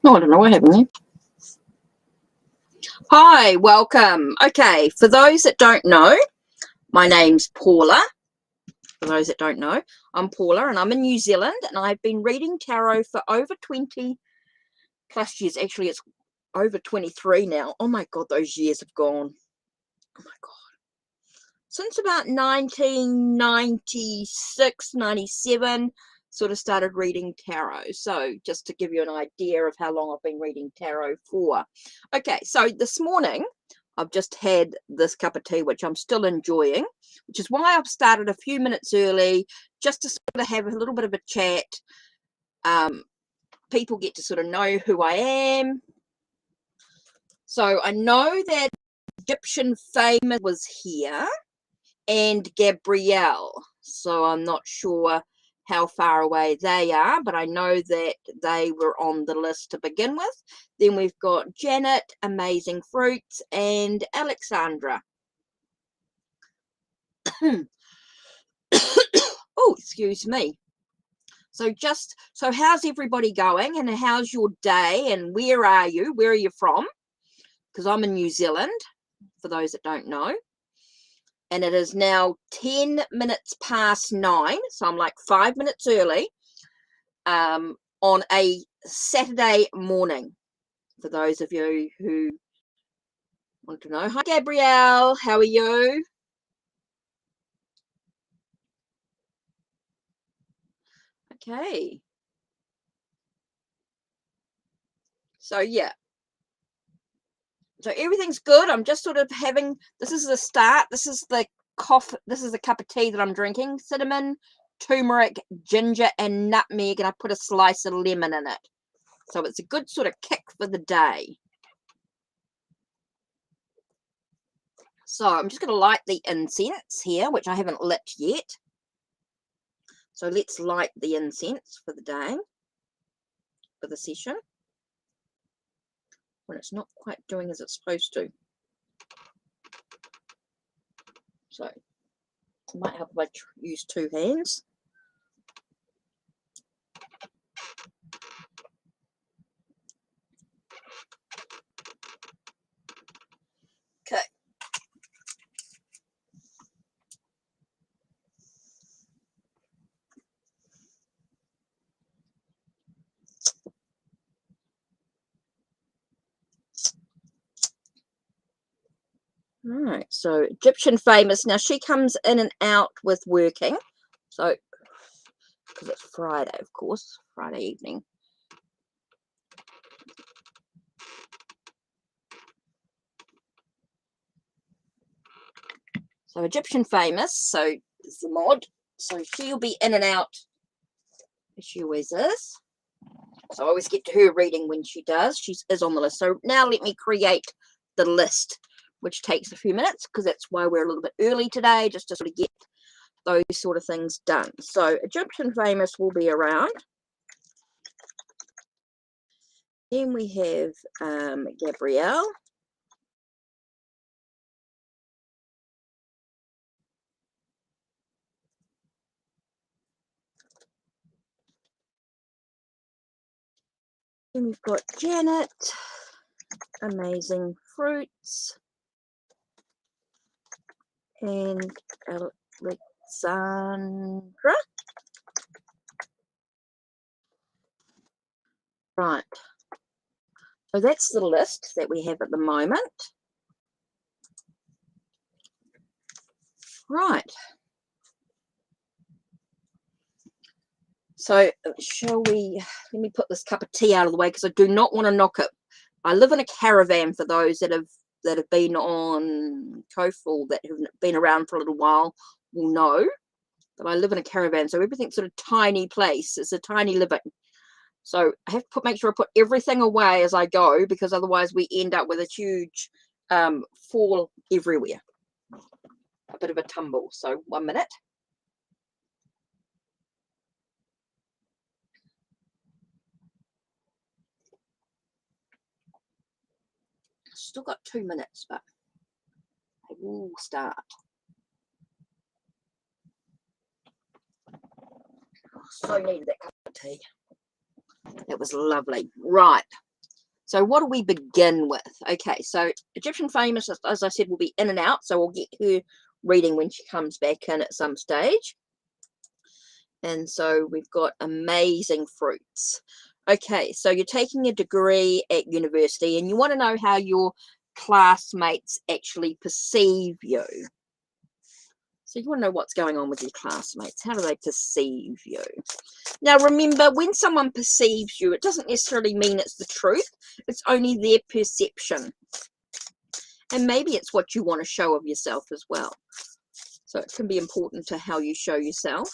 Oh, I don't know what happened there. Hi, welcome. Okay, for those that don't know, my name's Paula. For those that don't know, I'm Paula and I'm in New Zealand and I've been reading tarot for over 20 plus years. Actually, it's over 23 now. Oh my God, those years have gone. Oh my God. Since about 1996, 97, sort of started reading tarot. So just to give you an idea of how long I've been reading tarot for. Okay, so this morning I've just had this cup of tea, which I'm still enjoying, which is why I've started a few minutes early, just to sort of have a little bit of a chat. People get to sort of know who I am. So I know that Egyptian famous was here and Gabrielle. So I'm not sure how far away they are, but I know that they were on the list to begin with. Then we've got Janet, Amazing Fruits, and Alexandra. Oh, excuse me. So how's everybody going and how's your day and where are you? Where are you from? Because I'm in New Zealand, for those that don't know. And it is now 10 minutes past 9, so I'm like 5 minutes early on a Saturday morning, for those of you who want to know. Hi, Gabrielle. How are you? Okay. So, yeah. So everything's good. I'm just sort of having, this is the start. This is the coffee. This is a cup of tea that I'm drinking. Cinnamon, turmeric, ginger, and nutmeg. And I put a slice of lemon in it. So it's a good sort of kick for the day. So I'm just going to light the incense here, which I haven't lit yet. So let's light the incense for the day, for the session, when it's not quite doing as it's supposed to. So it might help if I use two hands. Okay. All right, so Egyptian famous. Now she comes in and out with working. So, because it's Friday, of course, Friday evening. So Egyptian famous, so it's the mod. So she'll be in and out, as she always is. So I always get to her reading when she does. She is on the list. So now let me create the list, which takes a few minutes because that's why we're a little bit early today, just to sort of get those sort of things done. So Egyptian famous will be around. Then we have Gabrielle. Then we've got Janet, Amazing Fruits, and Alexandra. Right. So that's the list that we have at the moment. Right. So shall we, let me put this cup of tea out of the way because I do not want to knock it. I live in a caravan, for those that have been on Koful, that have been around for a little while will know that I live in a caravan. So everything's sort of tiny place. It's a tiny living. So I have to make sure I put everything away as I go, because otherwise we end up with a huge fall everywhere. A bit of a tumble. So 1 minute. Still got 2 minutes, but I will start. Oh, so needed that cup of tea. That was lovely. Right. So what do we begin with? Okay, so Egyptian Famous, as I said, will be in and out. So we'll get her reading when she comes back in at some stage. And so we've got amazing fruits. Okay, so you're taking a degree at university and you want to know how your classmates actually perceive you. So you want to know what's going on with your classmates. How do they perceive you? Now, remember, when someone perceives you, it doesn't necessarily mean it's the truth. It's only their perception. And maybe it's what you want to show of yourself as well. So it can be important to how you show yourself.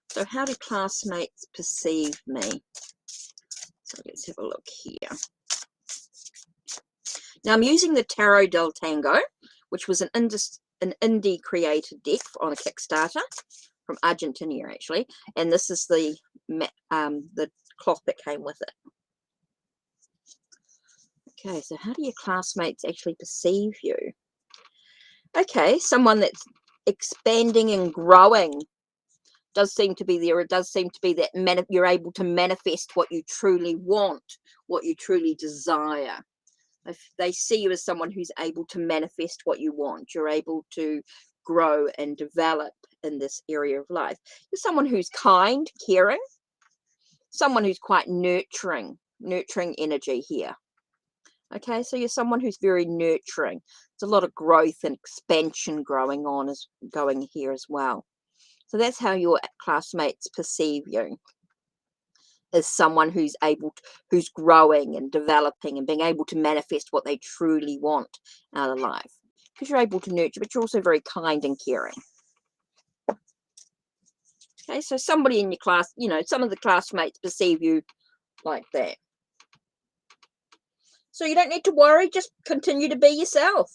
So how do classmates perceive me? So let's have a look here. Now, I'm using the Tarot del Tango, which was an indie created deck on a Kickstarter from Argentina, actually. And this is the cloth that came with it. Okay, so how do your classmates actually perceive you? Okay, someone that's expanding and growing does seem to be there. It does seem to be that you're able to manifest what you truly want, what you truly desire. If they see you as someone who's able to manifest what you want, you're able to grow and develop in this area of life. You're someone who's kind, caring, someone who's quite nurturing energy here. Okay, so you're someone who's very nurturing. There's a lot of growth and expansion going here as well. So that's how your classmates perceive you, as someone who's who's growing and developing and being able to manifest what they truly want out of life. Because you're able to nurture, but you're also very kind and caring. Okay, so somebody in your class, you know, some of the classmates perceive you like that. So you don't need to worry, just continue to be yourself.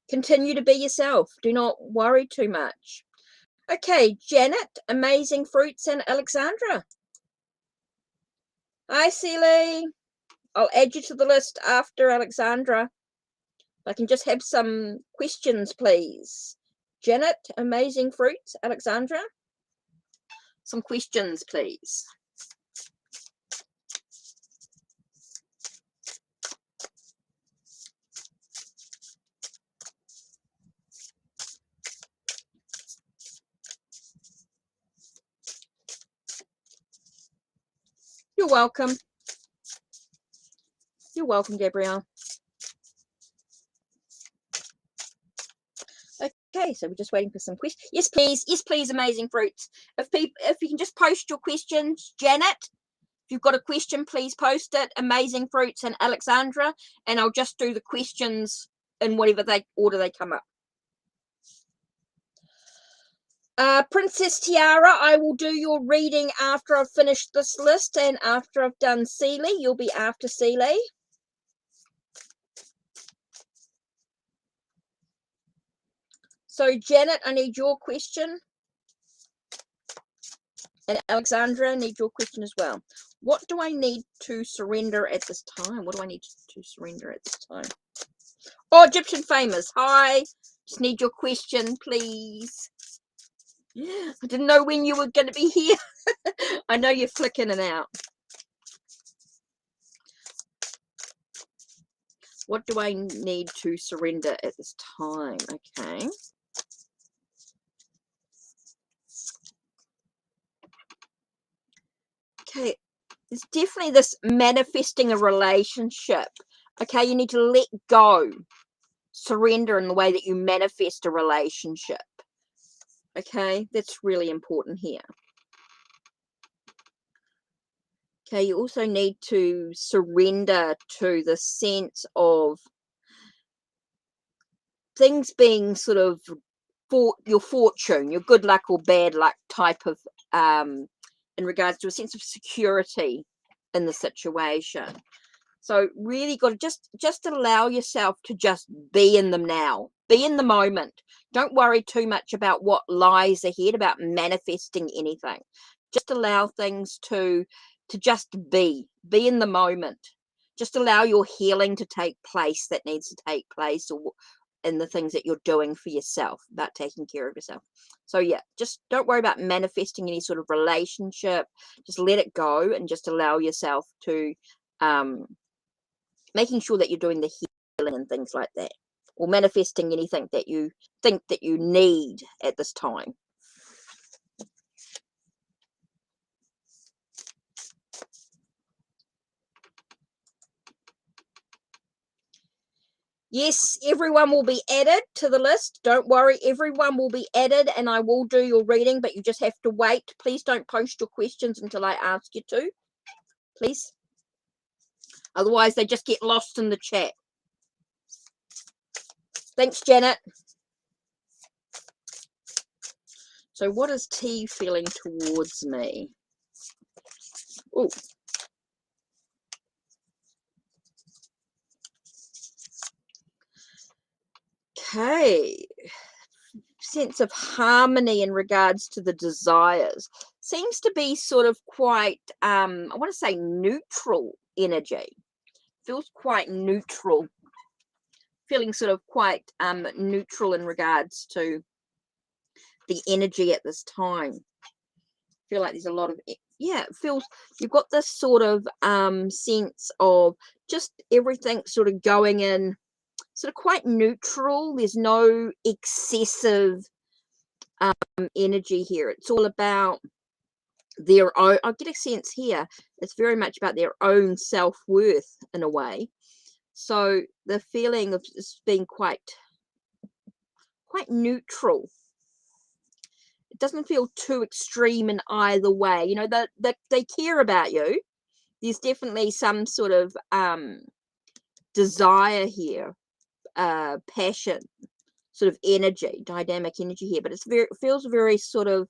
Continue to be yourself. Do not worry too much. Okay, Janet, Amazing Fruits, and Alexandra. Hi, Celie. I'll add you to the list after Alexandra. I can just have some questions, please. Janet, Amazing Fruits, Alexandra. Some questions, please. You're welcome. You're welcome, Gabrielle. Okay, so we're just waiting for some questions. Yes, please. Yes, please, Amazing Fruits. If you can just post your questions, Janet. If you've got a question, please post it. Amazing Fruits and Alexandra, and I'll just do the questions in whatever order they come up. Princess Tiara, I will do your reading after I've finished this list and after I've done Celie. You'll be after Celie. So, Janet, I need your question. And Alexandra, I need your question as well. What do I need to surrender at this time? What do I need to surrender at this time? Oh, Egyptian Famous. Hi. Just need your question, please. I didn't know when you were going to be here. I know you're flicking in and out. What do I need to surrender at this time? Okay. Okay. There's definitely this manifesting a relationship. Okay. You need to let go. Surrender in the way that you manifest a relationship. Okay. That's really important here. Okay, you also need to surrender to the sense of things being sort of for your fortune, your good luck or bad luck type of, in regards to a sense of security in the situation. So really got to just allow yourself to just be in them now. Be in the moment. Don't worry too much about what lies ahead, about manifesting anything. Just allow things to just be in the moment. Just allow your healing to take place that needs to take place, in the things that you're doing for yourself, about taking care of yourself. So yeah, just don't worry about manifesting any sort of relationship. Just let it go and just allow yourself to making sure that you're doing the healing and things like that, or manifesting anything that you think that you need at this time. Yes, everyone will be added to the list. Don't worry, everyone will be added, and I will do your reading, but you just have to wait. Please don't post your questions until I ask you to, please. Otherwise, they just get lost in the chat. Thanks, Janet. So what is T feeling towards me? Oh. Okay. Sense of harmony in regards to the desires. Seems to be sort of quite, I want to say neutral energy. Feels quite neutral. Feeling sort of quite neutral in regards to the energy at this time. Feel like there's a lot of, yeah, it feels, you've got this sort of sense of just everything sort of going in sort of quite neutral. There's no excessive energy here. It's all about their own, I get a sense here, it's very much about their own self-worth in a way. So the feeling of just being quite neutral. It doesn't feel too extreme in either way. You know, that they care about you. There's definitely some sort of desire here, passion, sort of energy, dynamic energy here. But it feels very sort of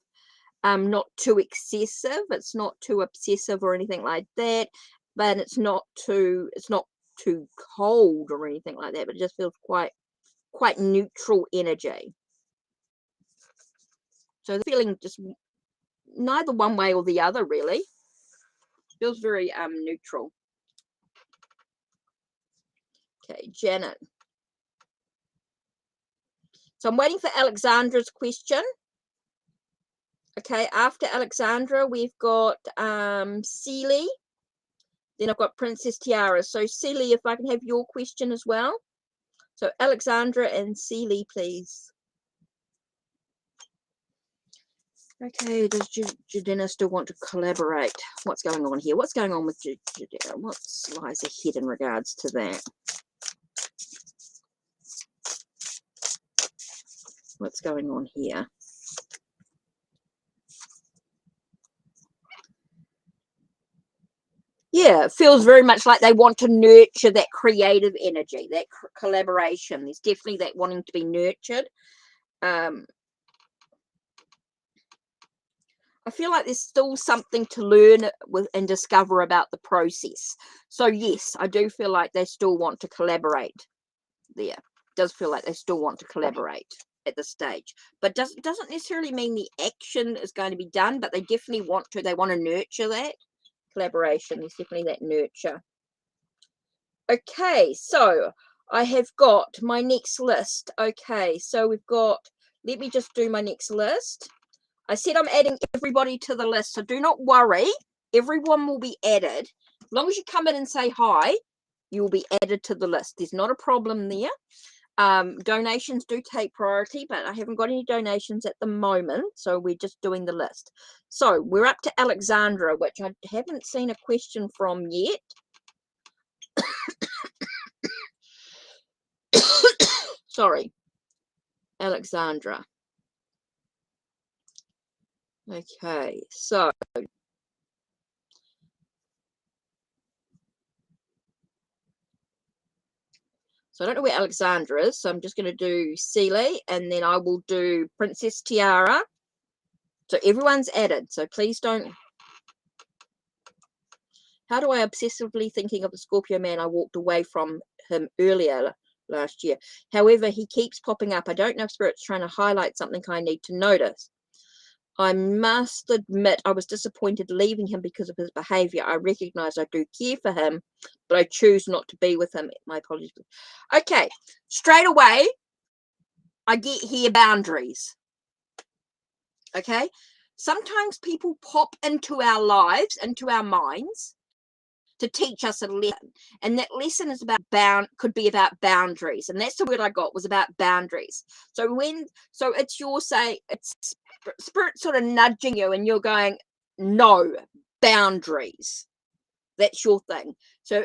not too excessive. It's not too obsessive or anything like that. But it's not too cold or anything like that. But it just feels quite neutral energy. So the feeling just neither one way or the other, really. Feels very neutral. Okay, Janet. So I'm waiting for Alexandra's question. Okay, after Alexandra, we've got Celie. Then I've got Princess Tiara. So Celie, if I can have your question as well. So Alexandra and Celie, please. Okay, does Judina still want to collaborate? What's going on here? What's going on with Judina? What lies ahead in regards to that? What's going on here? Yeah, it feels very much like they want to nurture that creative energy, that collaboration. There's definitely that wanting to be nurtured. I feel like there's still something to learn with and discover about the process. So yes, I do feel like they still want to collaborate there. It does feel like they still want to collaborate at this stage. But doesn't necessarily mean the action is going to be done, but they definitely want to. They want to nurture that collaboration. There's definitely that nurture. Okay, so I have got my next list. Okay, so we've got, let me just do my next list. I said I'm adding everybody to the list, so do not worry. Everyone will be added. As long as you come in and say hi, you will be added to the list. There's not a problem there. Donations do take priority, but I haven't got any donations at the moment, so we're just doing the list. So we're up to Alexandra, which I haven't seen a question from yet. Sorry, Alexandra. Okay, so I don't know where Alexandra is, so I'm just going to do Celie, and then I will do Princess Tiara. So everyone's added, so please don't. How do I obsessively thinking of the Scorpio man? I walked away from him earlier last year. However, he keeps popping up. I don't know if Spirit's trying to highlight something I need to notice. I must admit I was disappointed leaving him because of his behavior. I recognize I do care for him, but I choose not to be with him. My apologies. Okay, straight away, I get here boundaries. Okay. Sometimes people pop into our lives, into our minds, to teach us a lesson, and that lesson is about could be about boundaries, and that's the word I got, was about boundaries. So it's your say, it's spirit sort of nudging you, and you're going, no, boundaries. That's your thing. So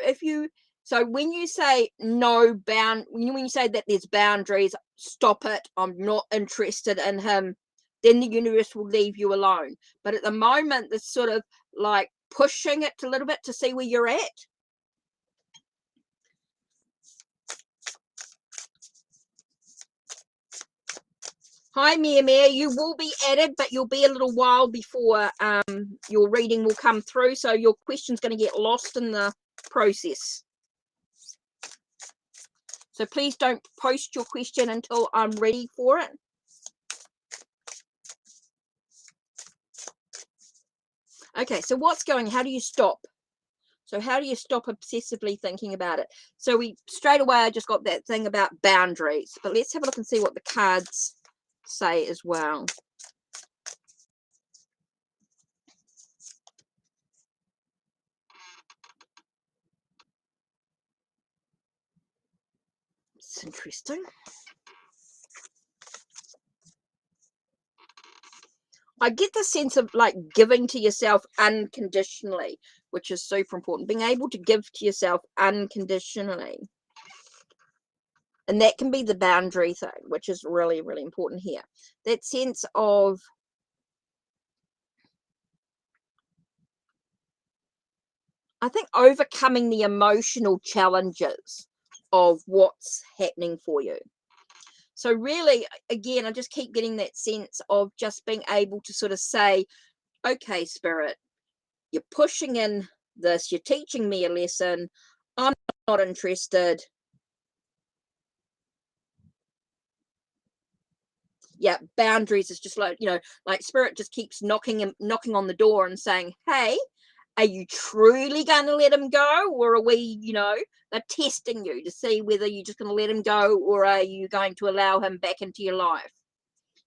when you say no when you say that there's boundaries, stop it, I'm not interested in him, then the universe will leave you alone. But at the moment, it's sort of like pushing it a little bit to see where you're at. Hi, Mia. You will be added, but you'll be a little while before your reading will come through. So your question's going to get lost in the process. So please don't post your question until I'm ready for it. Okay, so how do you stop? So how do you stop obsessively thinking about it? So straight away, I just got that thing about boundaries, but let's have a look and see what the cards say as well. It's interesting. I get the sense of like giving to yourself unconditionally, which is super important. Being able to give to yourself unconditionally. And that can be the boundary thing, which is really, really important here. That sense of I think overcoming the emotional challenges of what's happening for you. So really, again, I just keep getting that sense of just being able to sort of say, okay, Spirit, you're pushing in this, you're teaching me a lesson, I'm not interested. Yeah, boundaries is just like, like Spirit just keeps knocking on the door and saying, hey, are you truly going to let him go, or are we, they're testing you to see whether you're just going to let him go, or are you going to allow him back into your life?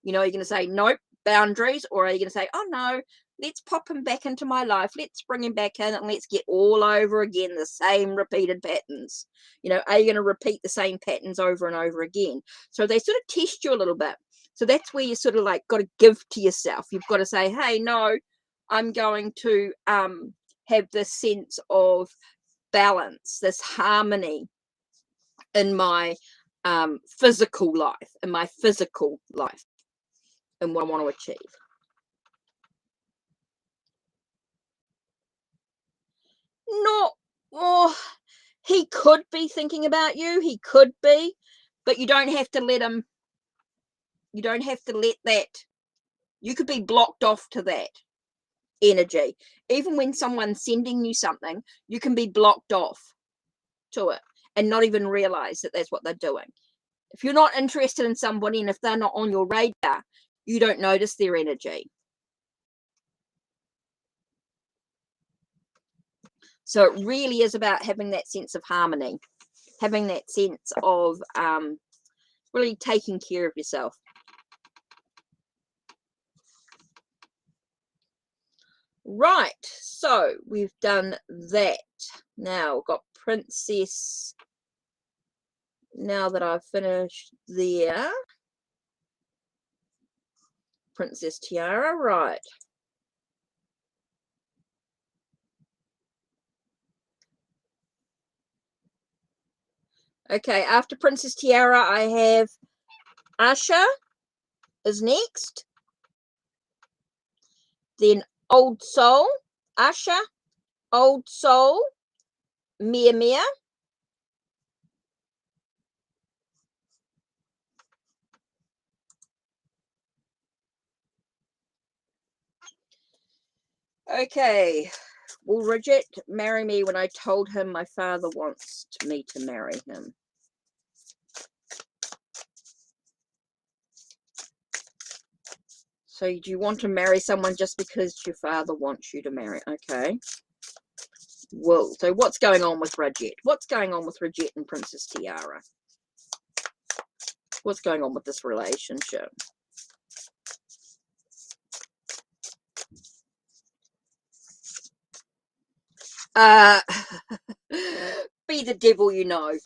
You're going to say, nope, boundaries, or are you going to say, oh no, let's pop him back into my life, let's bring him back in, and let's get all over again the same repeated patterns? Are you going to repeat the same patterns over and over again? So they sort of test you a little bit. So that's where you sort of like got to give to yourself. You've got to say, hey, no, I'm going to have this sense of balance, this harmony in my physical life, and what I want to achieve. He could be thinking about you. He could be, but you don't have to let him. You don't have to let that. You could be blocked off to that energy. Even when someone's sending you something, you can be blocked off to it and not even realize that that's what they're doing. If you're not interested in somebody, and if they're not on your radar, you don't notice their energy. So it really is about having that sense of harmony, having that sense of really taking care of yourself. Right, so we've done that. Now we've got Princess. Now that I've finished there, Princess Tiara, right. Okay, after Princess Tiara, I have Asha is next. Then Old Soul, Asha, Old Soul, Mia. Okay, will Rajat marry me when I told him my father wants me to marry him? So do you want to marry someone just because your father wants you to marry? Okay. Well, so what's going on with Rajat? What's going on with Rajat and Princess Tiara? What's going on with this relationship? Be the devil you know.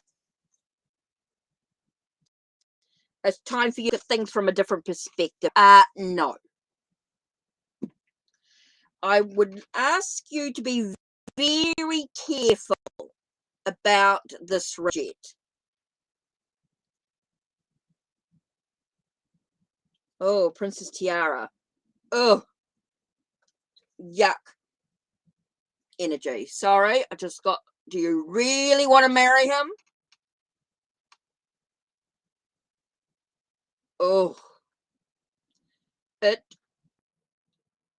It's time for you to think from a different perspective. No. I would ask you to be very careful about this reject. Oh, Princess Tiara. Oh, yuck. Energy. Sorry, I just got, do you really want to marry him? Oh.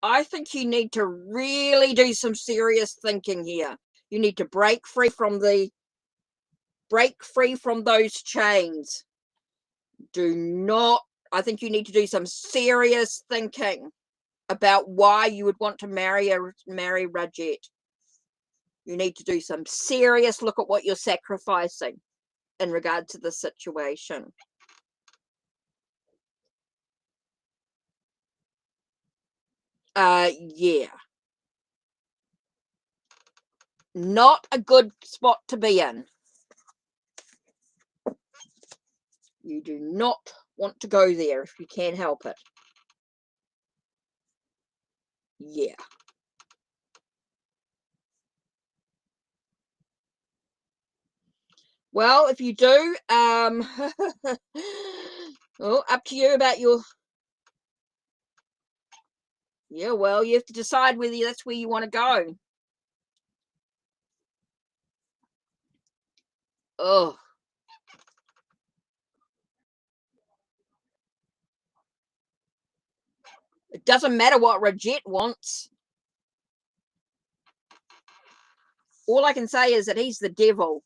I think you need to really do some serious thinking here. You need to break free from those chains. I think you need to do some serious thinking about why you would want to marry Rajat. You need to do some serious look at what you're sacrificing in regard to the situation. Yeah. Not a good spot to be in. You do not want to go there if you can't help it. Yeah. Well, if you do, well, up to you about your... Yeah, well, you have to decide whether that's where you want to go. Oh. It doesn't matter what Rajat wants. All I can say is that he's the devil.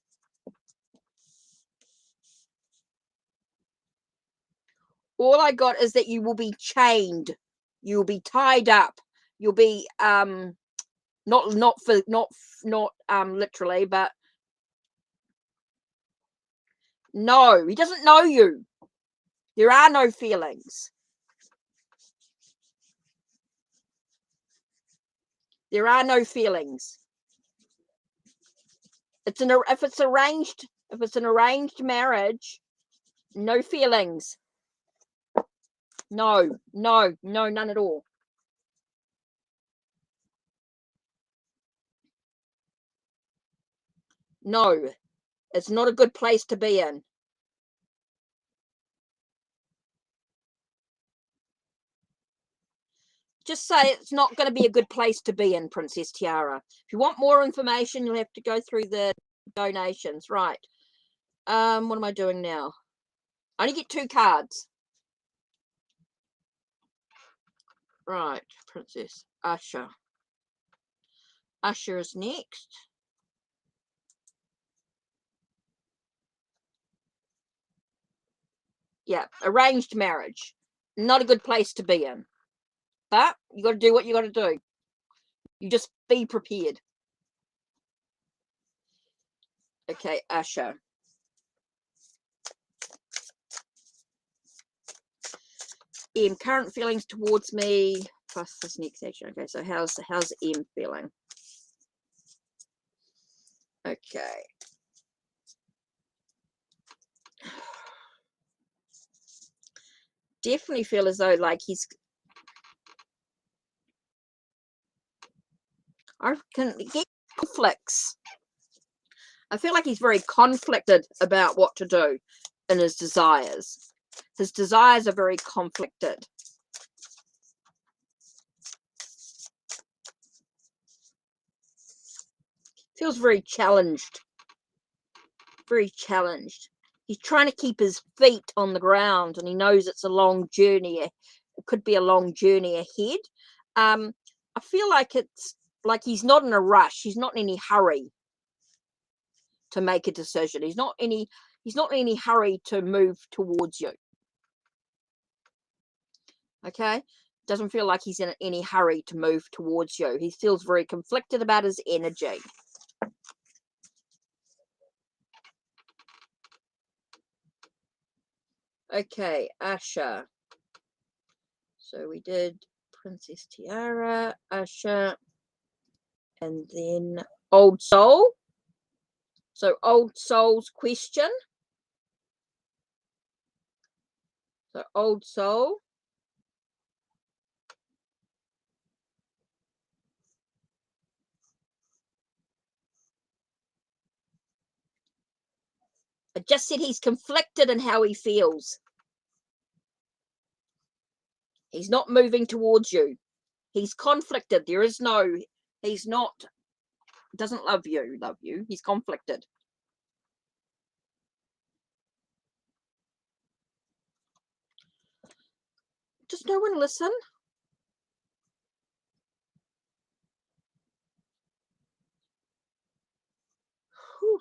All I got is that you will be chained. You will be tied up. You'll be not literally, but no, he doesn't know you. There are no feelings. There are no feelings. If it's an arranged marriage, no feelings. No, none at all. No, it's not a good place to be in. Just say it's not going to be a good place to be in, Princess Tiara. If you want more information, you'll have to go through the donations. Right. What am I doing now? I only get 2 cards. Right, Princess Usher. Usher is next. Yeah, arranged marriage. Not a good place to be in. But you got to do what you got to do. You just be prepared. Okay, Usher. M, current feelings towards me plus this next action. Okay, so how's M feeling? Okay. Definitely feel as though like he's... I can get conflicts. I feel like he's very conflicted about what to do in his desires. His desires are very conflicted. Feels very challenged. Very challenged. He's trying to keep his feet on the ground, and he knows it's a long journey. It could be a long journey ahead. I feel like it's like he's not in a rush. He's not in any hurry to make a decision. He's not in any hurry to move towards you. Okay? Doesn't feel like he's in any hurry to move towards you. He feels very conflicted about his energy. Okay, Asha. So we did Princess Tiara, Asha, and then Old Soul. So Old Soul's question. So Old Soul. I just said he's conflicted in how he feels. He's not moving towards you. He's conflicted. There is no, he's not, doesn't love you. He's conflicted. Does no one listen? Whew.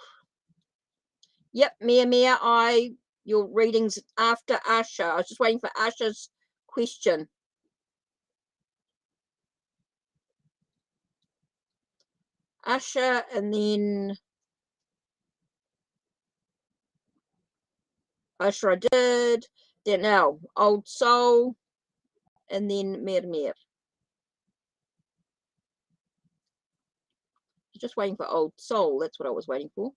Yep, Mia, your readings after Asha. I was just waiting for Asha's question. Asha, and then Asha I did. Then now, Old Soul, and then Mir. Just waiting for Old Soul. That's what I was waiting for.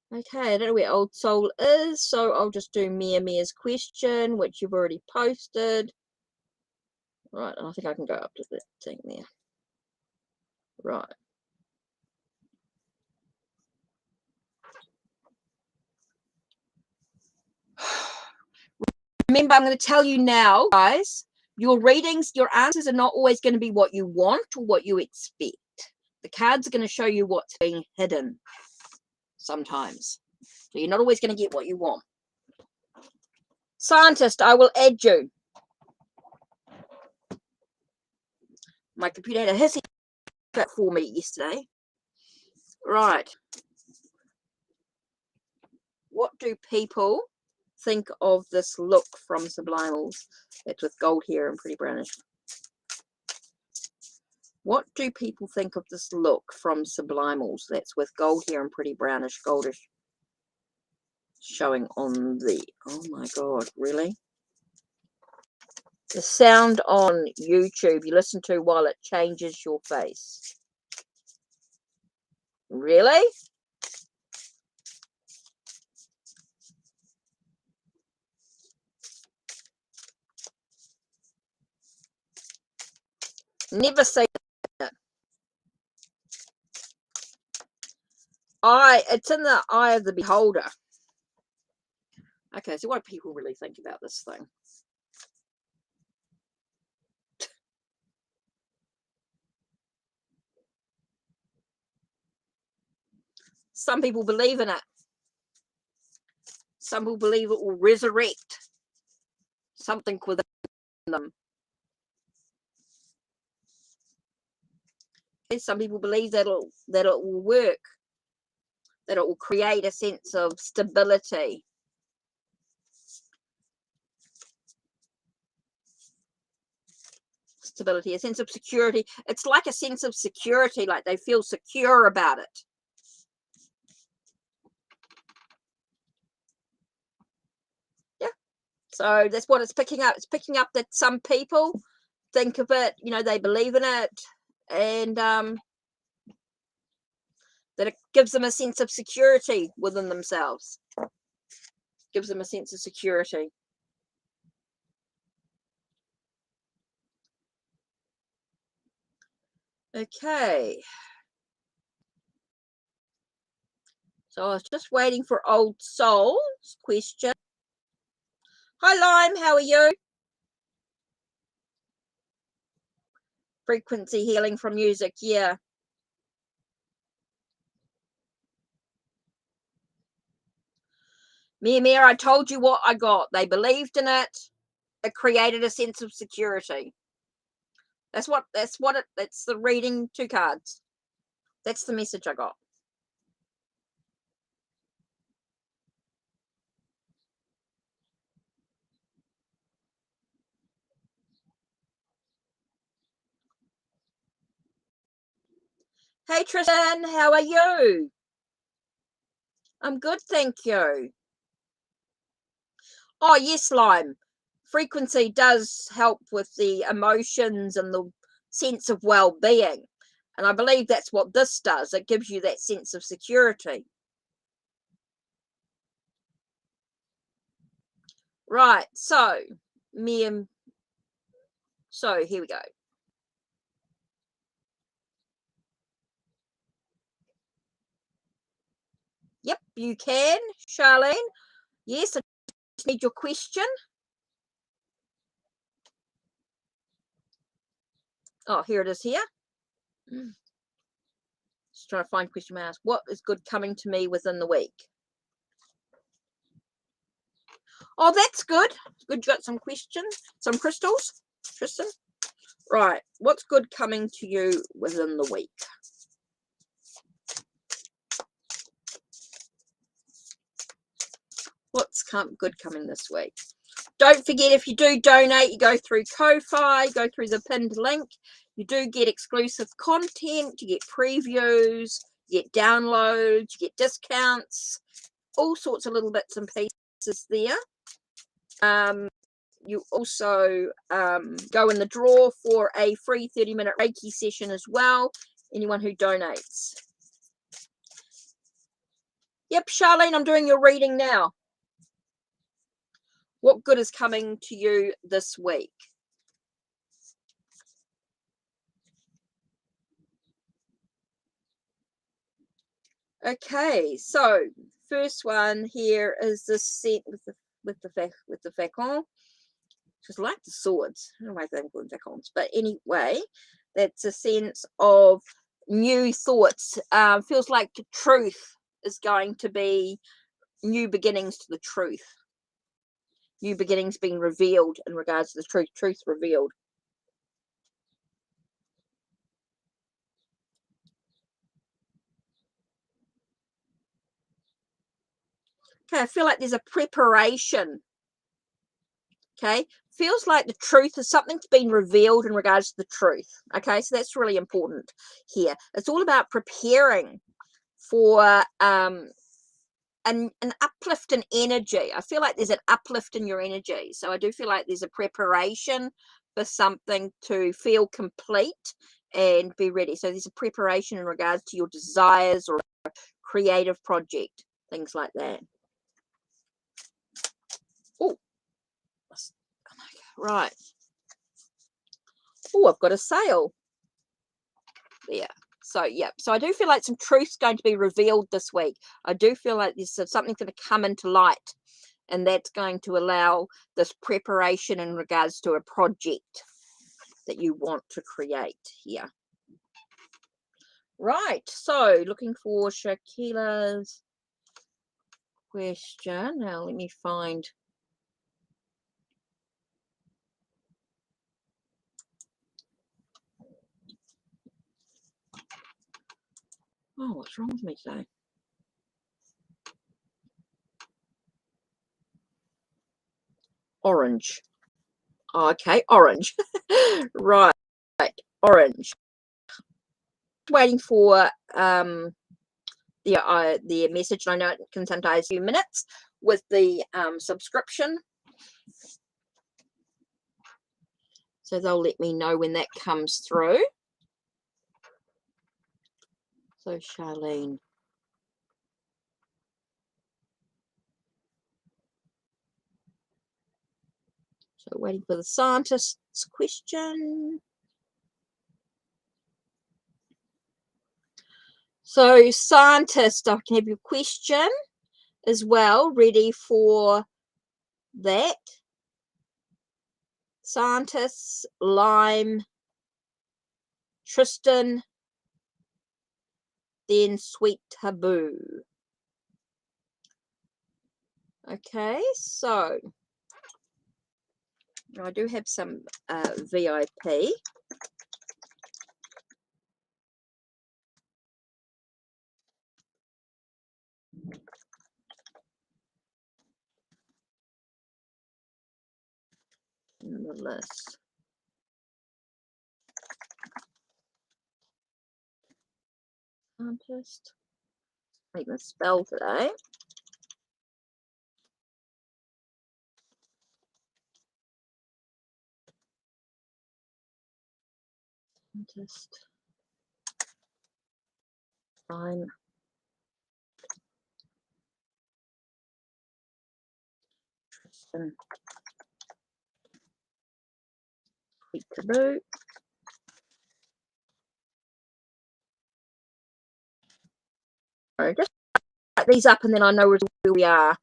Okay, I don't know where Old Soul is, so I'll just do Mia's question, which you've already posted. Right, I think I can go up to that thing there. Right. Remember, I'm going to tell you now, guys, your readings, your answers are not always going to be what you want or what you expect. The cards are going to show you what's being hidden sometimes. So you're not always going to get what you want. Scientist, I will add you. My computer had a hissy fit for me yesterday. Right. What do people think of this look from Sublimals? It's with gold hair and pretty brownish. What do people think of this look from Sublimals? That's with gold hair and pretty brownish, goldish. Showing on the, oh my god, really? The sound on YouTube you listen to while it changes your face. Really? Never say that. It's in the eye of the beholder. Okay, so what do people really think about this thing? Some people believe in it. Some people believe it will resurrect something within them. Some people believe that it will work, that it will create a sense of stability. Stability, a sense of security. It's like a sense of security, like they feel secure about it. Yeah. So that's what it's picking up. It's picking up that some people think of it, you know, they believe in it, and that it gives them a sense of security within themselves. Gives them a sense of security. Okay. So I was just waiting for Old Soul's question. Hi, Lime. How are you? Frequency healing from music. Yeah. Mia, I told you what I got. They believed in it. It created a sense of security. That's the reading 2 cards. That's the message I got. Hey Tristan, how are you? I'm good, thank you. Oh, yes, Lime. Frequency does help with the emotions and the sense of well-being. And I believe that's what this does. It gives you that sense of security. Right, so, so here we go. Yep, you can, Charlene. Yes, I just need your question. Oh, here it is here. Just trying to find question marks. What is good coming to me within the week? Oh, that's good. Good, you got some questions, some crystals, Tristan. Right, what's good coming to you within the week? What's good coming this week? Don't forget, if you do donate, you go through Ko-Fi, go through the pinned link. You do get exclusive content, you get previews, you get downloads, you get discounts, all sorts of little bits and pieces there. You also go in the draw for a free 30-minute Reiki session as well, anyone who donates. Yep, Charlene, I'm doing your reading now. What good is coming to you this week? Okay, so first one here is this set with the facon. Just like the swords. I don't know why they call them facons, but anyway, that's a sense of new thoughts. Feels like the truth is going to be new beginnings to the truth. New beginnings being revealed in regards to the truth revealed. Okay, I feel like there's a preparation. Okay, feels like the truth is something's been revealed in regards to the truth. Okay, so that's really important here. It's all about preparing for an uplift in energy. I feel like there's an uplift in your energy. So I do feel like there's a preparation for something to feel complete and be ready. So there's a preparation in regards to your desires or a creative project, things like that. Oh, right. Oh, I've got a sale there. So, yeah. So I do feel like some truth's going to be revealed this week. I do feel like there's something going to come into light. And that's going to allow this preparation in regards to a project that you want to create here. Right. So looking for Shaquila's question. Now let me find. Oh, what's wrong with me today? Orange. Oh, okay, orange. Right, orange. Waiting for the message. I know it can sometimes a few minutes with the subscription, so they'll let me know when that comes through. So Charlene. So waiting for the scientist's question. So scientist, I can have your question as well, ready for that. Scientists, Lime, Tristan, then Sweet Taboo. Okay, so I do have some VIP. In the list. Scientist. Make the spell today. Just fine. Peekaboo. Just write these up and then I know where we are.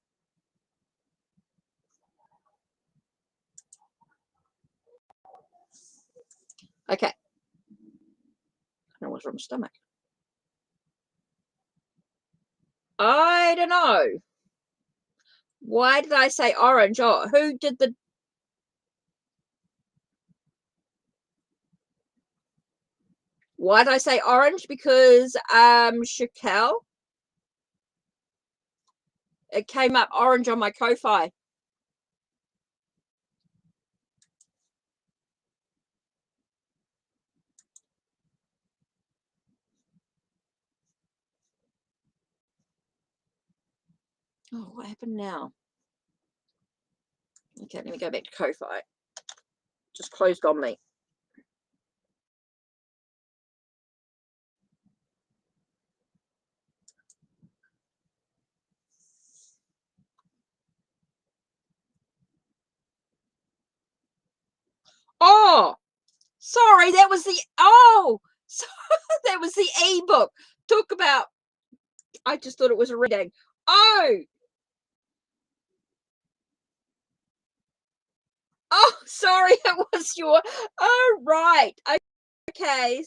Okay. I know what's wrong with my stomach. I don't know. Why did I say orange? Oh, who did the... Why did I say orange? Because Shakel, it came up orange on my Ko-Fi. Oh, what happened now? Okay, let me go back to Ko-Fi. Just closed on me. Oh, sorry, that was the... Oh, so that was the ebook. Talk about... I just thought it was a reading. Oh, sorry, it was your... Oh, right. Okay,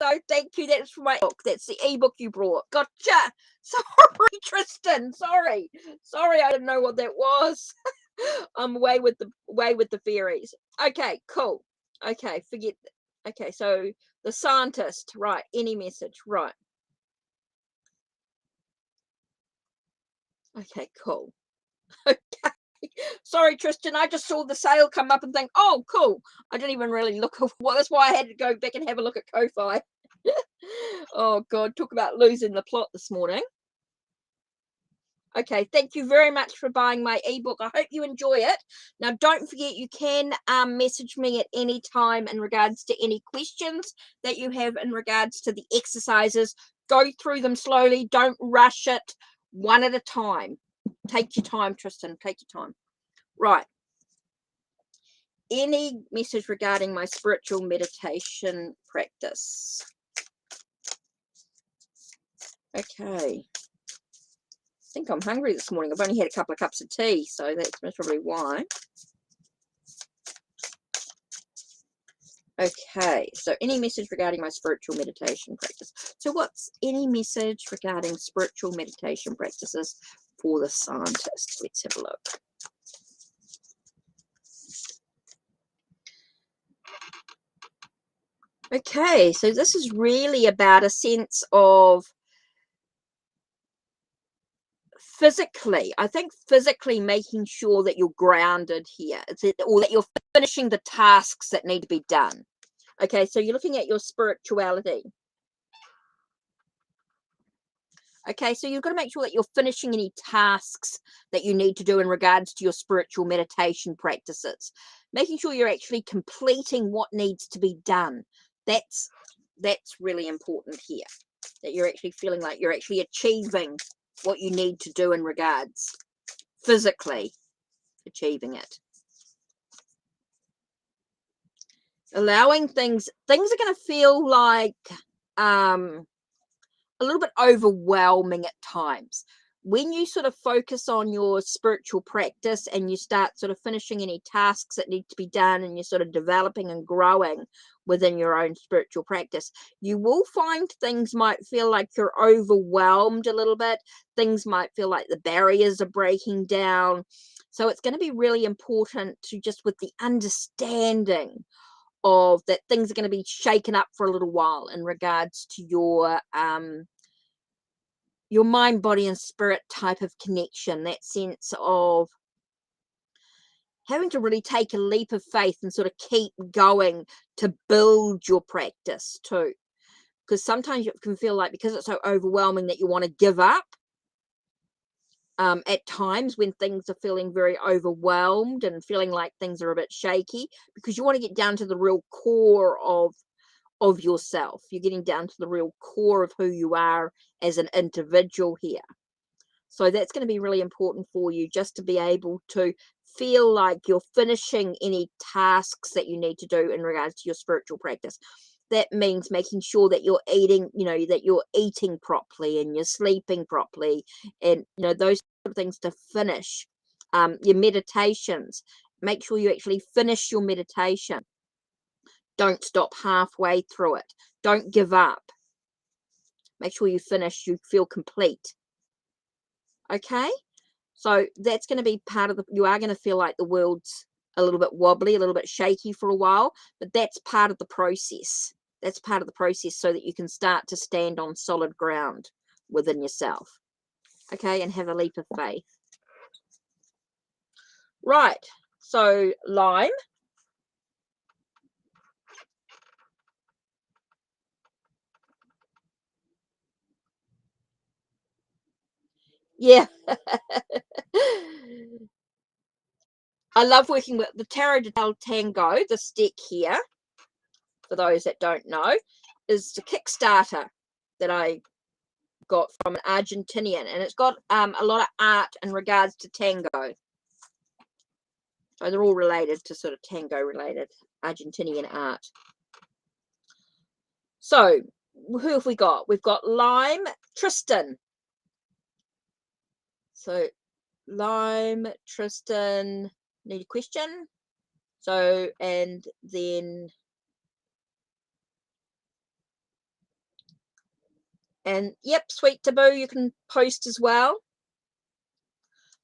so thank you. That's for my book. That's the ebook you brought. Gotcha. Sorry, Tristan. Sorry, I didn't know what that was. I'm away with the fairies. Okay, cool. Okay, forget. Okay, so the scientist, right? Any message, right? Okay, cool. Okay. Sorry, Tristan. I just saw the sale come up and think, oh, cool. I didn't even really look at what. That's why I had to go back and have a look at Ko-Fi. Oh God, talk about losing the plot this morning. Okay, thank you very much for buying my ebook. I hope you enjoy it. Now, don't forget, you can message me at any time in regards to any questions that you have in regards to the exercises. Go through them slowly. Don't rush it. One at a time. Take your time, Tristan. Take your time. Right. Any message regarding my spiritual meditation practice? Okay. I think I'm hungry this morning. I've only had a couple of cups of tea, so that's probably why. Okay, so any message regarding my spiritual meditation practice? So what's any message regarding spiritual meditation practices for the scientist? Let's have a look. Okay, so this is really about a sense of physically, I think physically making sure that you're grounded here, or that you're finishing the tasks that need to be done. Okay, so you're looking at your spirituality. Okay, so you've got to make sure that you're finishing any tasks that you need to do in regards to your spiritual meditation practices. Making sure you're actually completing what needs to be done. That's really important here. That you're actually feeling like you're actually achieving what you need to do in regards physically achieving it. Allowing things are going to feel like a little bit overwhelming at times. When you sort of focus on your spiritual practice and you start sort of finishing any tasks that need to be done, and you're sort of developing and growing within your own spiritual practice, you will find things might feel like you're overwhelmed a little bit. Things might feel like the barriers are breaking down. So it's going to be really important to just, with the understanding of that, things are going to be shaken up for a little while in regards to your mind, body, and spirit type of connection, that sense of having to really take a leap of faith and sort of keep going to build your practice too. Because sometimes it can feel like, because it's so overwhelming, that you want to give up at times when things are feeling very overwhelmed and feeling like things are a bit shaky, because you want to get down to the real core of of yourself. You're getting down to the real core of who you are as an individual here. So that's going to be really important for you, just to be able to feel like you're finishing any tasks that you need to do in regards to your spiritual practice. That means making sure that you're eating, that you're eating properly and you're sleeping properly, and those sort of things to finish. Your meditations, make sure you actually finish your meditation. Don't stop halfway through it. Don't give up. Make sure you finish, you feel complete. Okay? So that's going to be part of you are going to feel like the world's a little bit wobbly, a little bit shaky for a while, but that's part of the process. That's part of the process so that you can start to stand on solid ground within yourself. Okay? And have a leap of faith. Right. So lime. Yeah. I love working with the Tarot del Tango. This deck here, for those that don't know, is the Kickstarter that I got from an Argentinian, and it's got a lot of art in regards to tango. So they're all related to sort of tango related Argentinian art. So who have we got? We've got Lime, Tristan. So Lime, Tristan, need a question. So, and then, and yep, Sweet Taboo, you can post as well.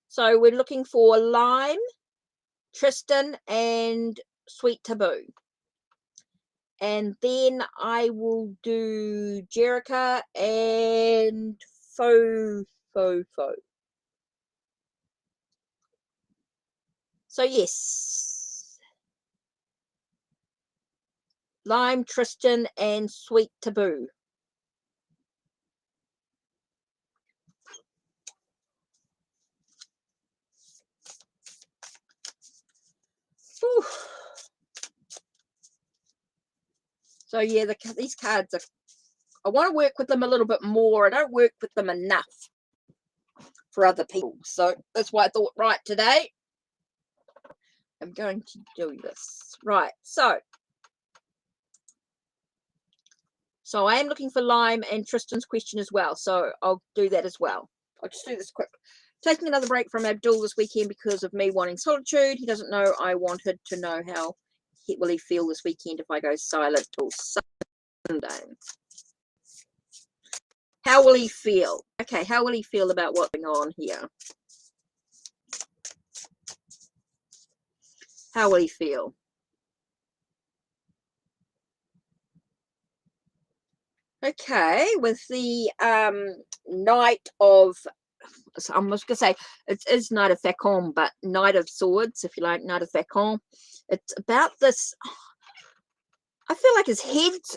So we're looking for Lime, Tristan, and Sweet Taboo. And then I will do Jerica and Fo. So yes, Lime, Tristan, and Sweet Taboo. Whew. So yeah, these cards are, I want to work with them a little bit more. I don't work with them enough for other people. So that's why I thought, right, today I'm going to do this. Right, so I am looking for Lime and Tristan's question as well. So I'll do that as well. I'll just do this quick. Taking another break from Abdul this weekend because of me wanting solitude. He doesn't know I wanted to know how will he feel this weekend if I go silent till Sunday. How will he feel? Okay, how will he feel about what's going on here? How will he feel? Okay, with the Knight of, I'm just going to say, it is Knight of Facon, but Knight of Swords, if you like, Knight of Facon. It's about this, I feel like his head's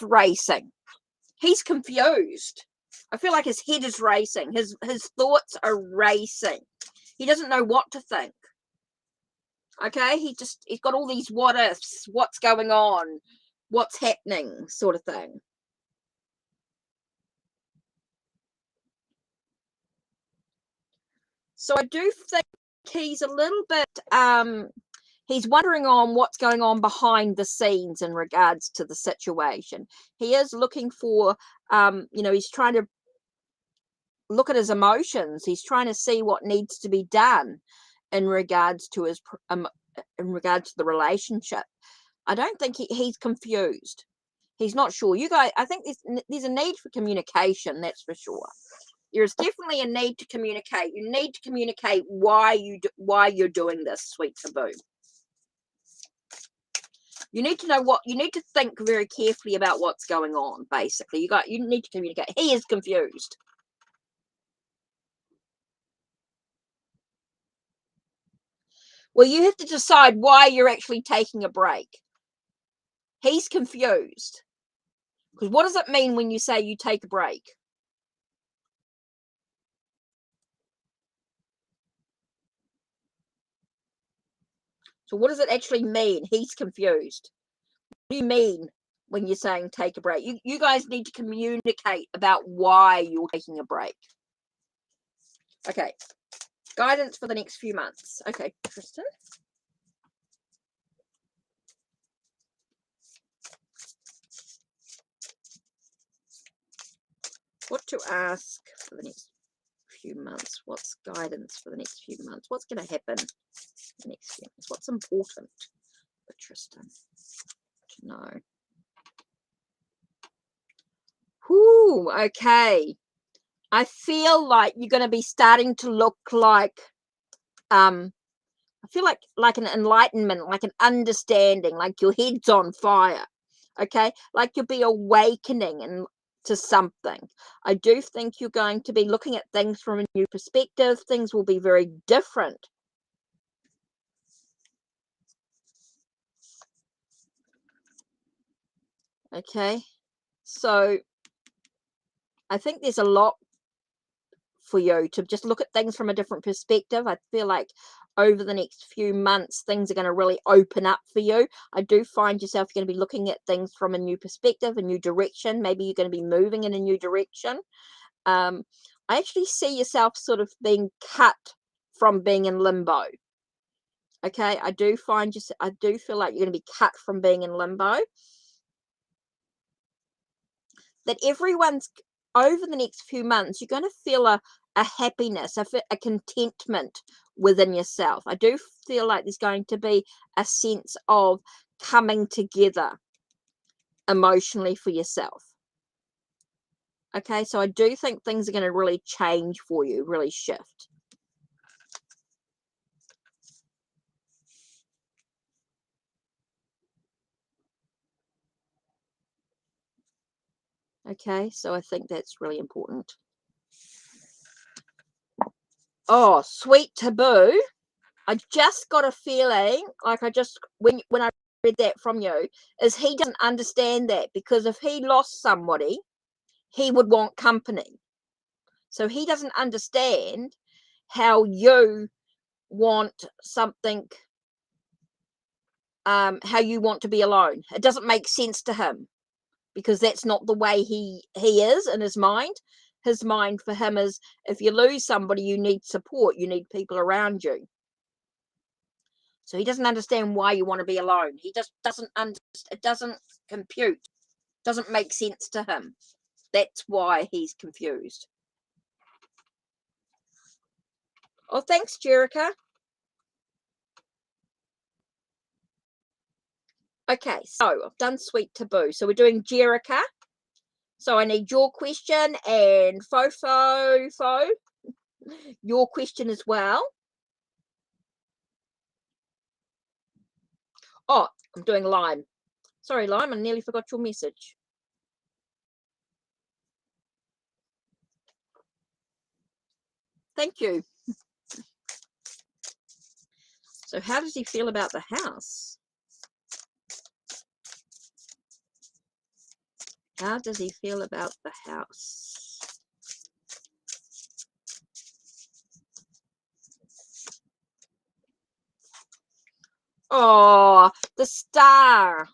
racing. He's confused. I feel like his head is racing. His thoughts are racing. He doesn't know what to think. Okay, he's got all these what ifs, what's going on, what's happening, sort of thing. So I do think he's a little bit he's wondering on what's going on behind the scenes in regards to the situation. He is looking for he's trying to look at his emotions. He's trying to see what needs to be done in regards to his in regards to the relationship. I don't think he's confused. He's not sure. You guys, I think there's a need for communication, that's for sure. There's definitely a need to communicate. You need to communicate why you're doing this, Sweet Taboo. You need to know you need to think very carefully about what's going on, basically. You need to communicate. He is confused. Well, you have to decide why you're actually taking a break. He's confused. Because what does it mean when you say you take a break? So what does it actually mean? He's confused. What do you mean when you're saying take a break. You guys need to communicate about why you're taking a break. Okay. Guidance for the next few months. Okay, Tristan. What to ask for the next few months? What's guidance for the next few months? What's going to happen in the next few months? What's important for Tristan to know? Whoo, okay. I feel like you're going to be starting to look like, I feel like an enlightenment, like an understanding, like your head's on fire. Okay, like you'll be awakening and to something. I do think you're going to be looking at things from a new perspective. Things will be very different. Okay, so I think there's a lot for you to just look at things from a different perspective. I feel like over the next few months, things are going to really open up for you. I do find yourself going to be looking at things from a new perspective, a new direction. Maybe you're going to be moving in a new direction. I actually see yourself sort of being cut from being in limbo. Okay, I do feel like you're going to be cut from being in limbo. That everyone's over the next few months, you're going to feel a happiness, a contentment within yourself. I do feel like there's going to be a sense of coming together emotionally for yourself. Okay, so I do think things are going to really change for you, really shift. Okay, so I think that's really important. Oh, sweet taboo. I just got a feeling like when I read that from you, is he doesn't understand that, because if he lost somebody, he would want company. So he doesn't understand how you want something, how you want to be alone. It doesn't make sense to him, because that's not the way he is in his mind. His mind for him is, if you lose somebody, you need support, you need people around you. So he doesn't understand why you want to be alone. He just doesn't understand. It doesn't compute. Doesn't make sense to him. That's why he's confused. Oh, thanks, Jerica. Okay, so I've done sweet taboo. So we're doing Jerica. So I need your question and Fofo, your question as well. Oh, I'm doing Lime. Sorry, Lime, I nearly forgot your message. Thank you. So how does he feel about the house? How does he feel about the house? Oh, the star.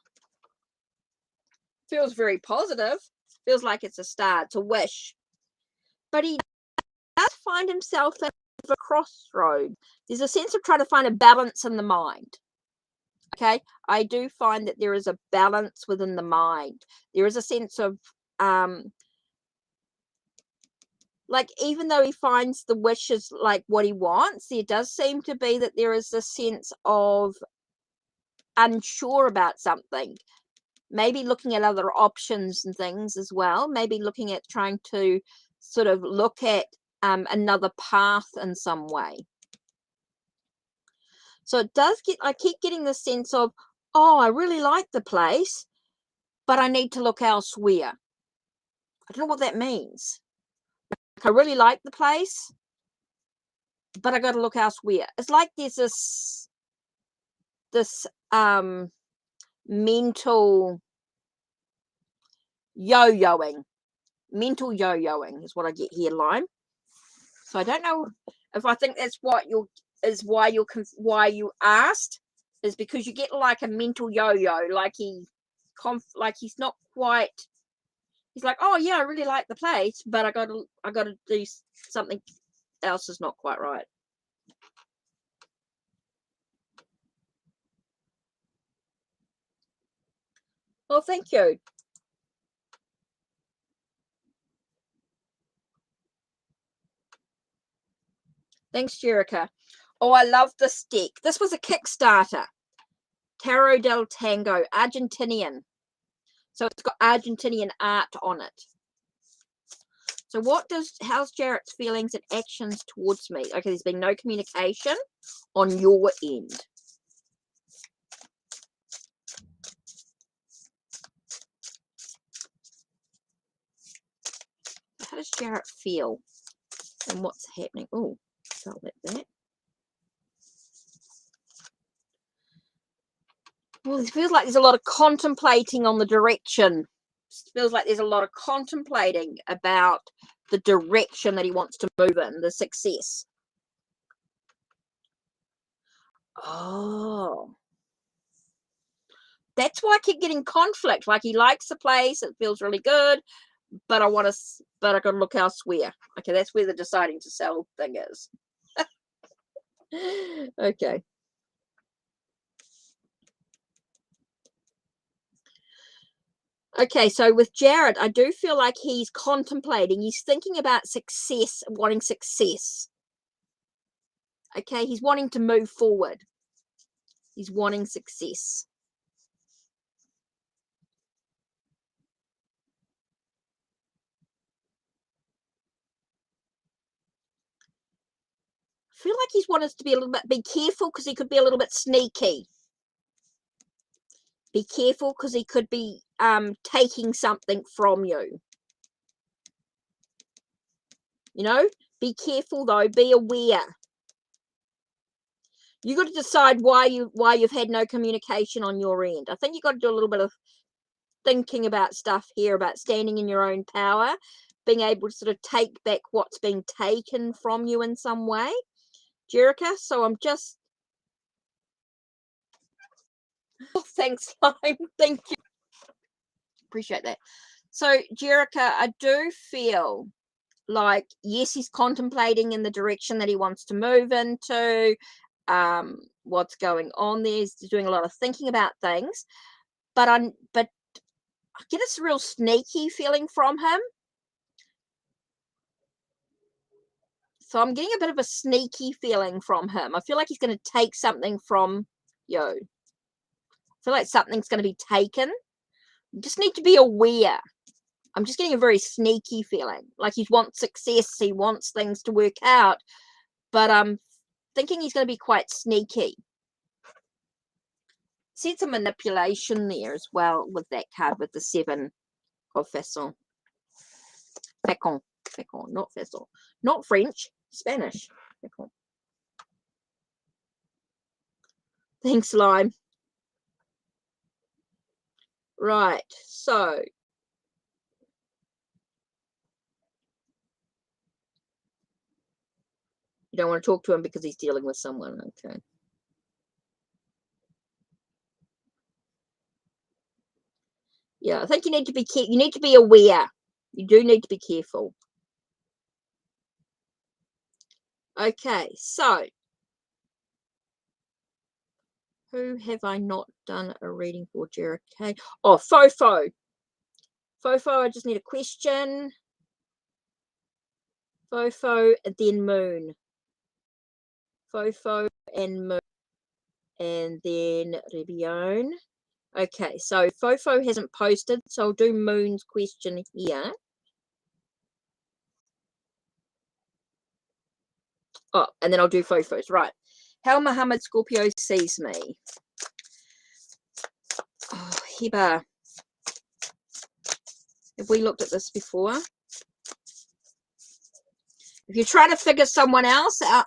Feels very positive. Feels like it's a star. It's a wish. But he does find himself at a crossroad. There's a sense of trying to find a balance in the mind. Okay, I do find that there is a balance within the mind. There is a sense of like, even though he finds the wishes like what he wants, there does seem to be that there is a sense of unsure about something. Maybe looking at other options and things as well. Maybe looking at trying to sort of look at another path in some way. So it does I keep getting the sense of, oh, I really like the place, but I need to look elsewhere. I don't know what that means. I really like the place, but I got to look elsewhere. It's like there's this mental yo-yoing. Mental yo-yoing is what I get here, Lime. So I don't know if I think that's what why you asked, is because you get like a mental yo-yo, like he like he's not quite. He's like, oh yeah, I really like the place, but I got to do something else is not quite right. Well, thank you. Thanks, Jerica. Oh, I love this deck. This was a Kickstarter. Tarot del Tango, Argentinian. So it's got Argentinian art on it. So how's Jarrett's feelings and actions towards me? Okay, there's been no communication on your end. How does Jarrett feel? And what's happening? Oh, felt that. Well, it feels like there's a lot of contemplating on the direction. It feels like there's a lot of contemplating about the direction that he wants to move in, the success. Oh. That's why I keep getting conflict. Like he likes the place, it feels really good, but I gotta look elsewhere. Okay, that's where the deciding to sell thing is. Okay. Okay, so with Jared, I do feel like he's contemplating, he's thinking about success, wanting success. Okay, he's wanting to move forward. He's wanting success. I feel like he's wanted to be a little bit, be careful because he could be a little bit sneaky. Be careful because he could be taking something from you. You know, be careful though, be aware. You got to decide why you've had no communication on your end. I think you got to do a little bit of thinking about stuff here, about standing in your own power, being able to sort of take back what's being taken from you in some way, Jerica. So I'm just, oh, thanks, Lime. Thank you, appreciate that. So Jerica, I do feel like, yes, he's contemplating in the direction that he wants to move into, what's going on there. He's doing a lot of thinking about things, but I get a real sneaky feeling from him. So I'm getting a bit of a sneaky feeling from him. I feel like he's going to take something from you. I feel like something's going to be taken. You just need to be aware. I'm just getting a very sneaky feeling, like he wants success, he wants things to work out, but I'm thinking he's going to be quite sneaky. See some manipulation there as well with that card, with the 7 of Facon, not Facon, not French, Spanish. Facon. Thanks, Lime. Right, so you don't want to talk to him because he's dealing with someone. Okay. Yeah, I think you need to be aware. You do need to be careful. Okay, so who have I not done a reading for, Jerica? Oh, Fofo. Fofo, I just need a question. Fofo, then Moon. Fofo and Moon. And then Rebione. Okay, so Fofo hasn't posted, so I'll do Moon's question here. Oh, and then I'll do Fofo's. Right. How Muhammad Scorpio sees me. Oh, Hiba. Have we looked at this before? If you're trying to figure someone else out,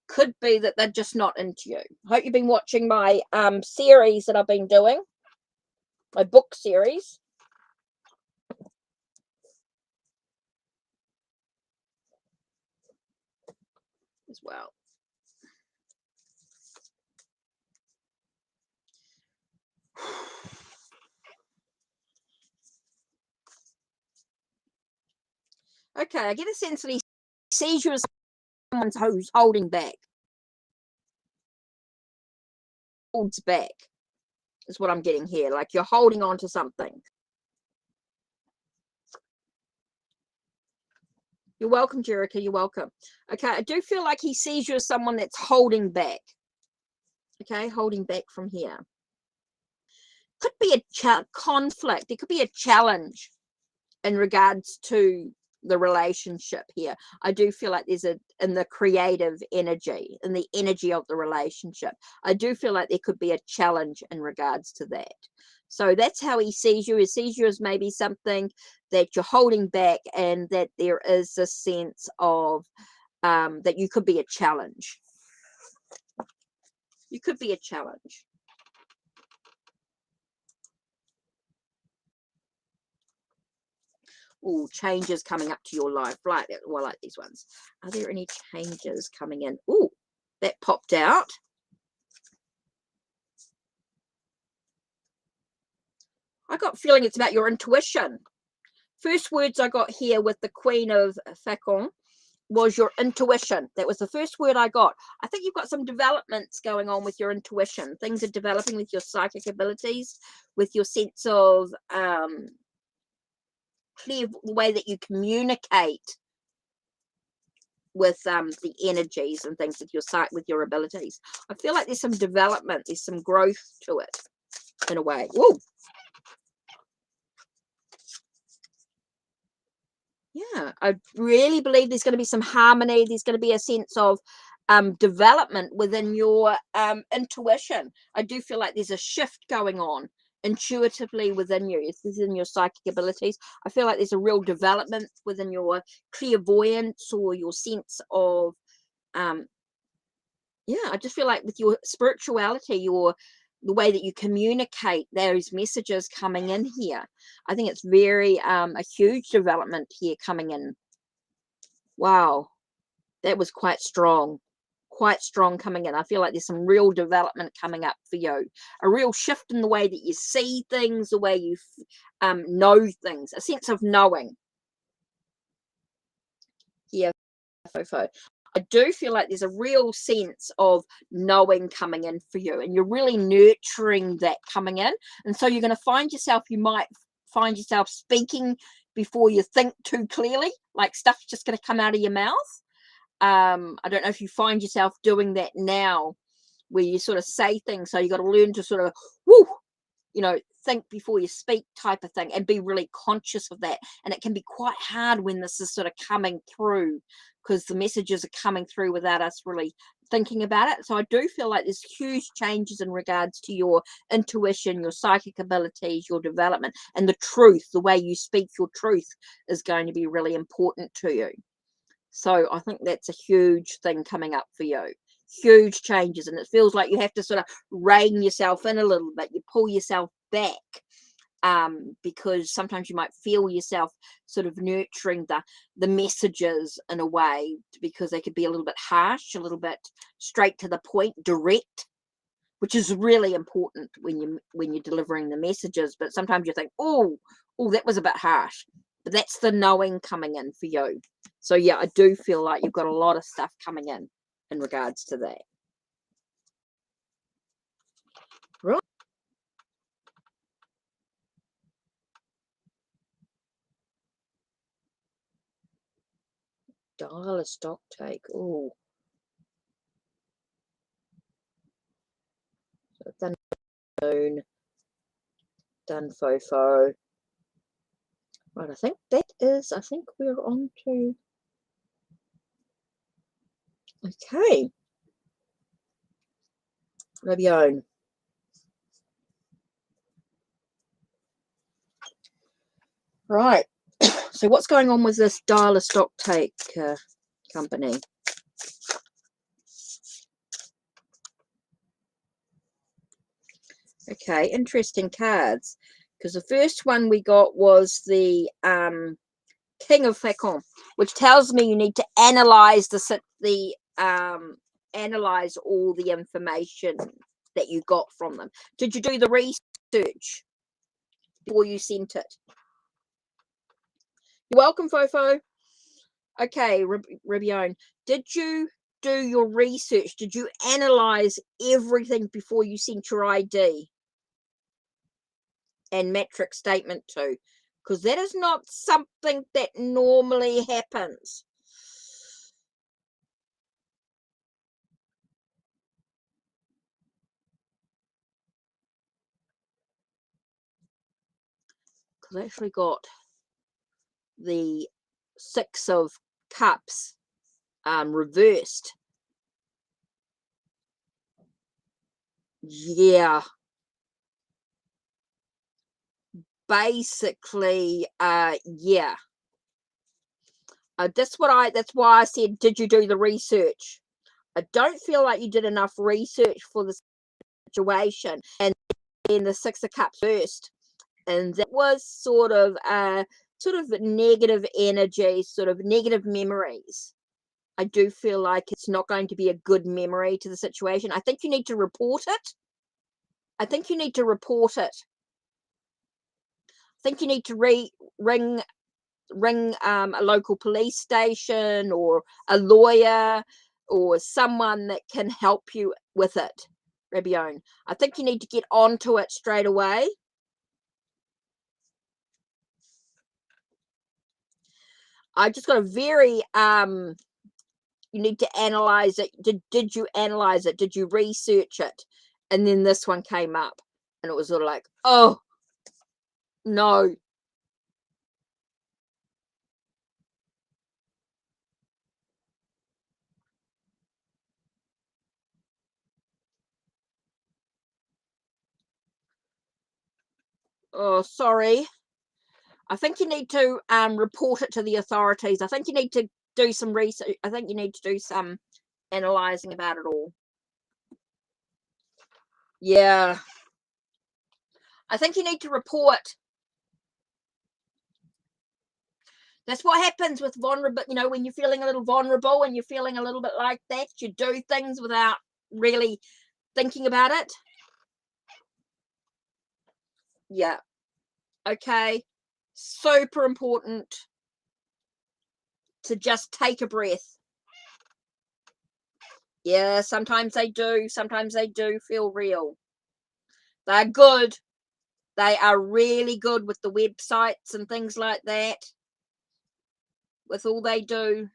could be that they're just not into you. I hope you've been watching my series that I've been doing, my book series. As well. Okay, I get a sense that he sees you as someone who's holding back. Holds back is what I'm getting here. Like you're holding on to something. You're welcome, Jerica. You're welcome. Okay, I do feel like he sees you as someone that's holding back. Okay, holding back from here. Could be a conflict. It could be a challenge in regards to the relationship here. I do feel like there's in the creative energy, in the energy of the relationship, I do feel like there could be a challenge in regards to that. So that's how he sees you. He sees you as maybe something that you're holding back, and that there is a sense of that you could be a challenge. You could be a challenge. Oh, changes coming up to your life. Right, well, I like these ones. Are there any changes coming in? Oh, that popped out. I got a feeling it's about your intuition. First words I got here with the Queen of Facon was your intuition. That was the first word I got. I think you've got some developments going on with your intuition. Things are developing with your psychic abilities, with your sense of clear, the way that you communicate with the energies and things with your sight, with your abilities. I feel like there's some development, there's some growth to it in a way. Whoa. Yeah, I really believe there's going to be some harmony. There's going to be a sense of development within your intuition. I do feel like there's a shift going on intuitively within you. It's within your psychic abilities. I feel like there's a real development within your clairvoyance or your sense of yeah, I just feel like with your spirituality, the way that you communicate those messages coming in here, I think it's very a huge development here coming in. Wow, that was quite strong coming in. I feel like there's some real development coming up for you, a real shift in the way that you see things, the way you know things, a sense of knowing. Yeah, Fofo. I do feel like there's a real sense of knowing coming in for you, and you're really nurturing that coming in. And so you're going to find yourself, you might find yourself speaking before you think too clearly, like stuff's just going to come out of your mouth. I don't know if you find yourself doing that now, where you sort of say things. So you got to learn to sort of, whoo, think before you speak type of thing, and be really conscious of that. And it can be quite hard when this is sort of coming through, because the messages are coming through without us really thinking about it. So I do feel like there's huge changes in regards to your intuition, your psychic abilities, your development, and the truth. The way you speak your truth is going to be really important to you. So I think that's a huge thing coming up for you. Huge changes, and it feels like you have to sort of rein yourself in a little bit. You pull yourself back, because sometimes you might feel yourself sort of nurturing the messages in a way, because they could be a little bit harsh, a little bit straight to the point, direct, which is really important when you're delivering the messages. But sometimes you think, oh, that was a bit harsh. But that's the knowing coming in for you. So yeah, I do feel like you've got a lot of stuff coming in regards to that. Right. Dial a stock take. Oh. So done moon. Done fofo. Right, I think we're on to. Okay. Rabione. Right. So what's going on with this dial a stock take company? Okay, interesting cards, because the first one we got was the King of Facon, which tells me you need to analyze analyze all the information that you got from them. Did you do the research before you sent it? You're welcome, Fofo. Okay, Ribione, did you do your research? Did you analyze everything before you sent your ID and matrix statement to? Because that is not something that normally happens. Because I actually got the 6 of Cups reversed. Yeah. Basically, yeah. That's why I said, did you do the research? I don't feel like you did enough research for the situation. And then the 6 of Cups first. And that was sort of negative energy, sort of negative memories. I do feel like it's not going to be a good memory to the situation. I think you need to report it. I think you need to report it. I think you need to ring a local police station or a lawyer or someone that can help you with it, Rabione. I think you need to get onto it straight away. I just got a very you need to analyze it. Did you analyze it? Did you research it? And then this one came up and it was sort of like, oh no. Oh, sorry. I think you need to report it to the authorities. I think you need to do some research. I think you need to do some analyzing about it all. Yeah. I think you need to report. That's what happens with vulnerable, when you're feeling a little vulnerable and you're feeling a little bit like that, you do things without really thinking about it. Yeah. Okay. Super important to just take a breath. Yeah, sometimes they do. Sometimes they do feel real. They're good. They are really good with the websites and things like that. With all they do.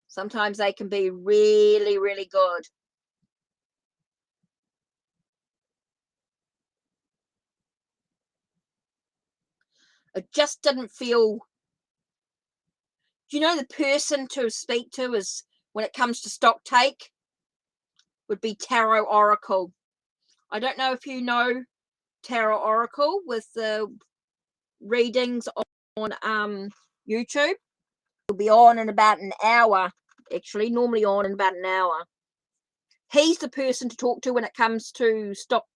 Sometimes they can be really, really good. It just didn't feel. The person to speak to is, when it comes to stock take, would be Tarot Oracle. I don't know if you know Tarot Oracle with the readings on YouTube. It'll be on in about an hour. Actually, normally on in about an hour. He's the person to talk to when it comes to stock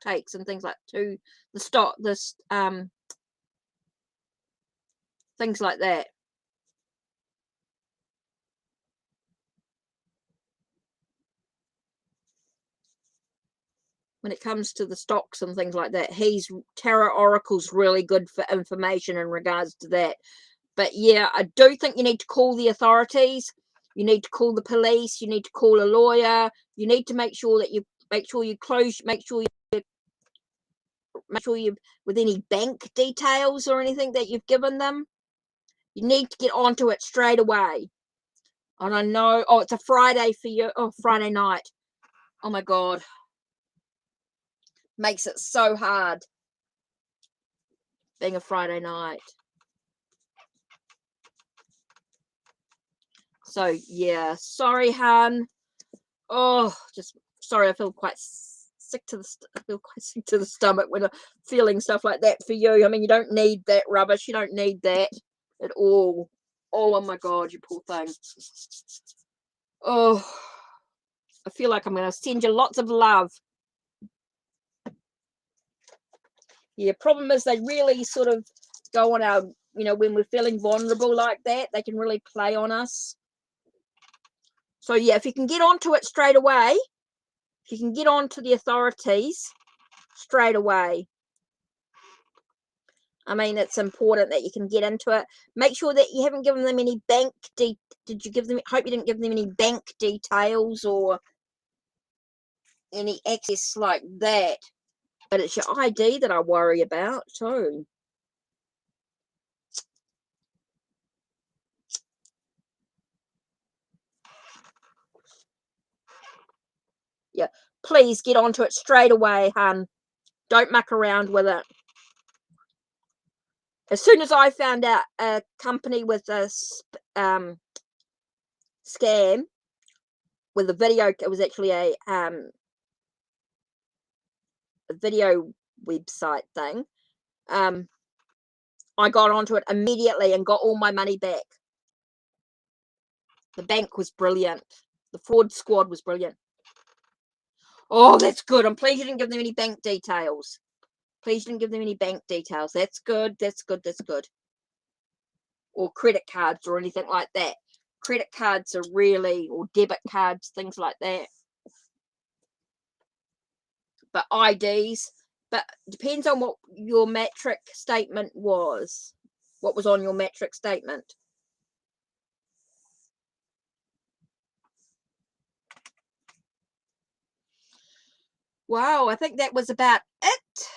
takes and things like to the stock things like that. When it comes to the stocks and things like that, Tarot Oracle's really good for information in regards to that. But yeah, I do think you need to call the authorities. You need to call the police. You need to call a lawyer. You need to make sure you with any bank details or anything that you've given them. You need to get onto it straight away. And I know, it's a Friday for you. Oh, Friday night. Oh my God. Makes it so hard being a Friday night. So yeah, sorry, hun. Oh, just sorry. I feel quite sick to the stomach when I'm feeling stuff like that for you. I mean, you don't need that rubbish. You don't need that at all. Oh my God, you poor thing. Oh, I feel like I'm going to send you lots of love. Yeah, problem is they really sort of go on our, when we're feeling vulnerable like that, they can really play on us. So yeah, if you can get onto it straight away, if you can get on to the authorities straight away, I mean, it's important that you can get into it. Make sure that you haven't given them any bank did you give them, hope you didn't give them any bank details or any access like that. But it's your ID that I worry about too. Yeah, please get onto it straight away, hun. Don't muck around with it. As soon as I found out a company with a scam with a video, it was actually a video website thing. I got onto it immediately and got all my money back. The bank was brilliant. The fraud squad was brilliant. Oh, that's good. I'm pleased you didn't give them any bank details. Please didn't give them any bank details. That's good. That's good. That's good. Or credit cards or anything like that. Credit cards are really, or debit cards, things like that. But IDs, but depends on what your matric statement was. What was on your matric statement? Wow, I think that was about it.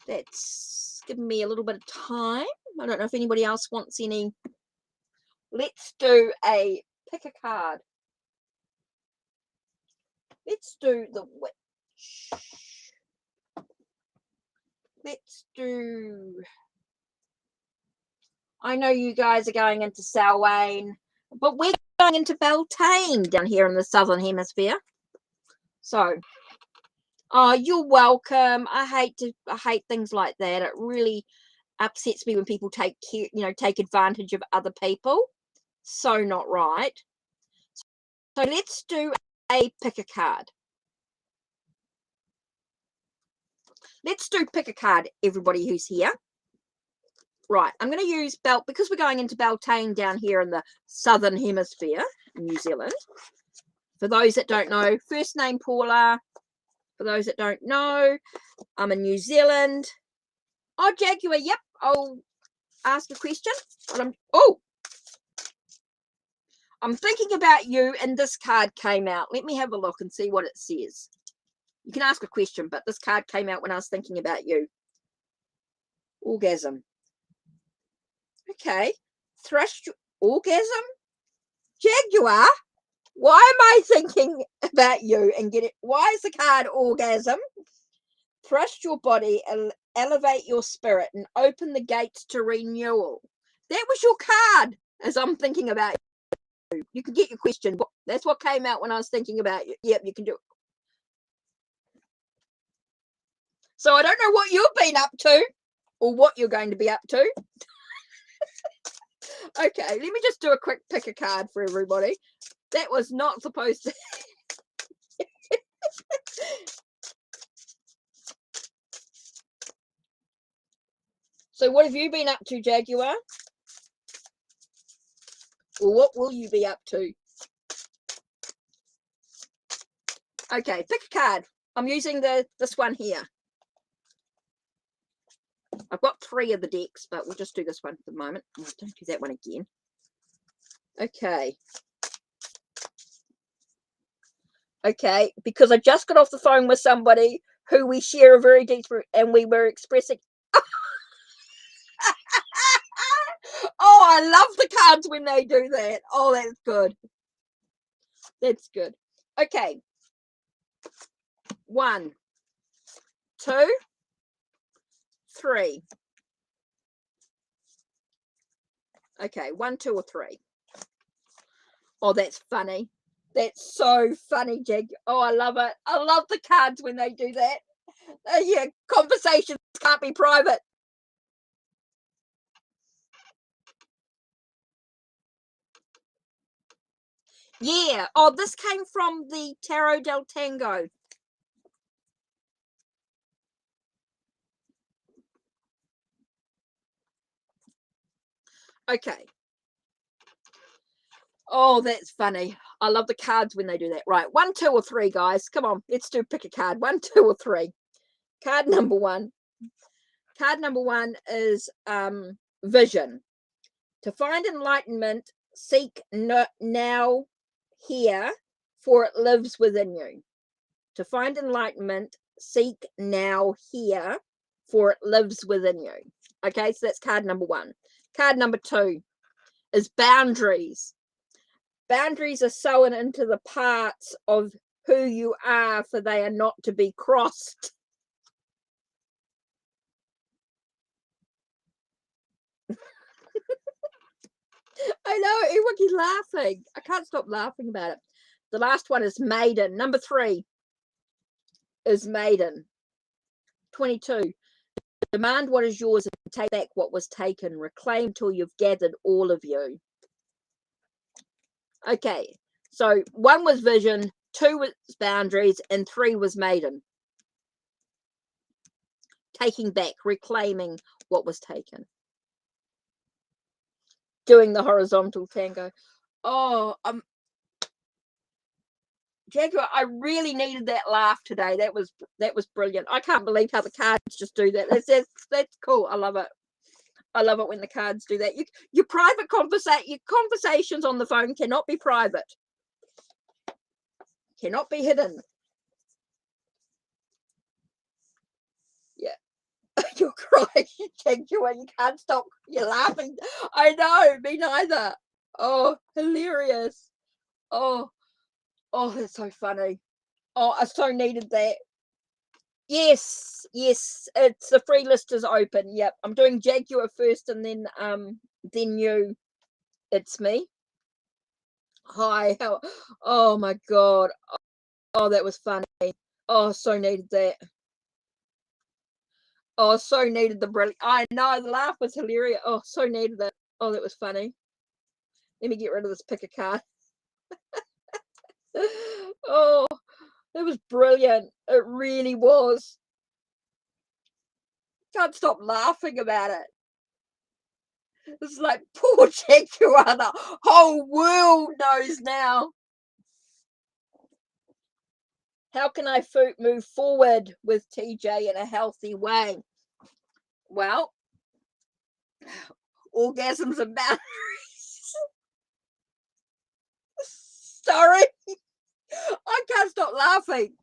That's given me a little bit of time. I don't know if anybody else wants any. Let's do a pick a card. Let's do the witch. Let's do. I know you guys are going into Samhain, but we're going into Beltane down here in the southern hemisphere. So, oh, you're welcome. I hate things like that. It really upsets me when people take advantage of other people. So not right. So let's do a pick a card. Let's do pick a card, everybody who's here. Right, I'm going to use because we're going into Beltane down here in the southern hemisphere, New Zealand. For those that don't know, first name Paula. For those that don't know, I'm in New Zealand. Oh, Jaguar, yep. I'll ask a question. I'm thinking about you, and this card came out. Let me have a look and see what it says. You can ask a question, but this card came out when I was thinking about you. Orgasm. Okay. Thrust orgasm? Jaguar? Why am I thinking about you and why is the card orgasm? Thrust your body, elevate your spirit, and open the gates to renewal. That was your card as I'm thinking about you. You can get your question. That's what came out when I was thinking about you. Yep, you can do it. So I don't know what you've been up to or what you're going to be up to. Okay, let me just do a quick pick a card for everybody. That was not supposed to. So what have you been up to, Jaguar? Or what will you be up to? Okay, pick a card. I'm using this one here. I've got 3 of the decks, but we'll just do this one for the moment. Oh, don't do that one again. Okay. Okay, because I just got off the phone with somebody who we share a very deep, and we were expressing. Oh, I love the cards when they do that. Oh, that's good. That's good. Okay. 1, 2, 3. Okay, 1, 2, or 3. Oh, that's funny. That's so funny, Jag. Oh, I love it. I love the cards when they do that. Yeah, conversations can't be private. Yeah. Oh, this came from the Tarot del Tango. Okay. Oh, that's funny. I love the cards when they do that. Right. 1, 2, or 3, guys. Come on. Let's do pick a card. 1, 2, or 3. Card number 1. Card number 1 is vision. To find enlightenment, seek now here, for it lives within you. To find enlightenment, seek now here, for it lives within you. Okay, so that's card number 1. Card number 2 is boundaries. Boundaries are sewn into the parts of who you are, for they are not to be crossed. I know, everyone's laughing. I can't stop laughing about it. The last one is maiden. Number 3 is maiden. 22. Demand what is yours and take back what was taken. Reclaim till you've gathered all of you. Okay, so 1 was vision, 2 was boundaries, and 3 was maiden. Taking back, reclaiming what was taken. Doing the horizontal tango. Oh, Jaguar, I really needed that laugh today. That was brilliant. I can't believe how the cards just do that. That's cool. I love it. I love it when the cards do that. Your private your conversations on the phone cannot be private. Cannot be hidden. Yeah. You're crying, Jaguar. You can't stop. You're laughing. I know. Me neither. Oh, hilarious. Oh, that's so funny. Oh, I so needed that. Yes, it's the free list is open. Yep, I'm doing Jaguar first, and then you. It's me. Hi. Oh my god. Oh, that was funny. Oh, so needed that. Oh, so needed the brilliant. I know, the laugh was hilarious. Oh, so needed that. Oh, that was funny. Let me get rid of this pick a card. Oh, that was brilliant. It really was. Can't stop laughing about it. It's like, poor Jaguar, the whole world knows now. How can I move forward with TJ in a healthy way? Well, orgasms and boundaries. Sorry. I can't stop laughing.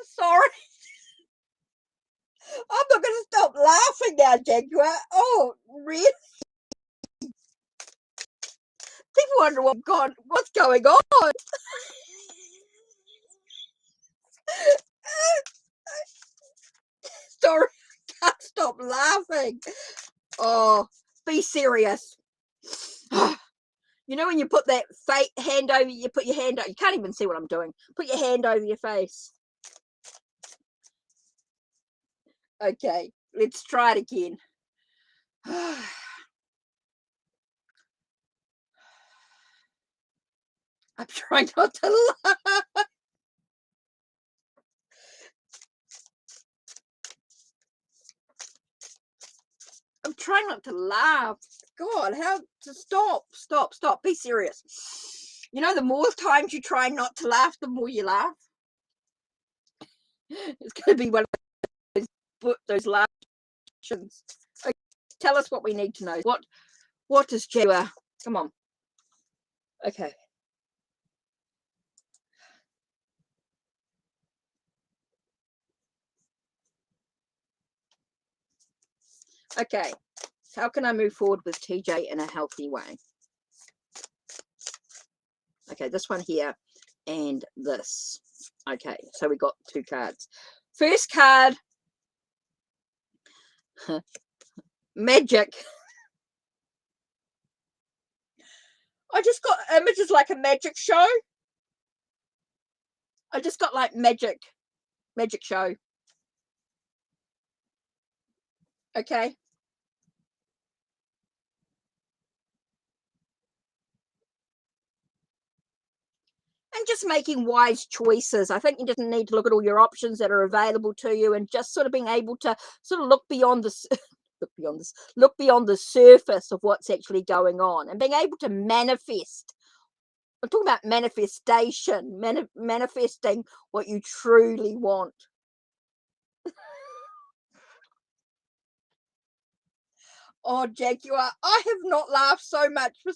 Sorry. I'm not going to stop laughing now, Jaguar. Oh, really? People wonder what's going on. Sorry, I can't stop laughing. Oh, be serious. You know when you put that hand over, you put your hand over, you can't even see what I'm doing. Put your hand over your face. Okay, let's try it again. I'm trying not to laugh. I'm trying not to laugh. God, how to stop. Be serious. You know, the more times you try not to laugh, the more you laugh. It's going to be one of those laughs. Okay, tell us what we need to know. What does Jaguar? Come on. Okay. Okay. How can I move forward with TJ in a healthy way? Okay, this one here and this. Okay, so we got 2 cards. First card, magic. I just got images like a magic show. I just got like magic show. Okay. And just making wise choices. I think you just need to look at all your options that are available to you, and just sort of being able to sort of look beyond this. Look beyond the surface of what's actually going on, and being able to manifest I'm talking about manifestation, manifesting what you truly want. Oh, Jaguar, I have not laughed so much for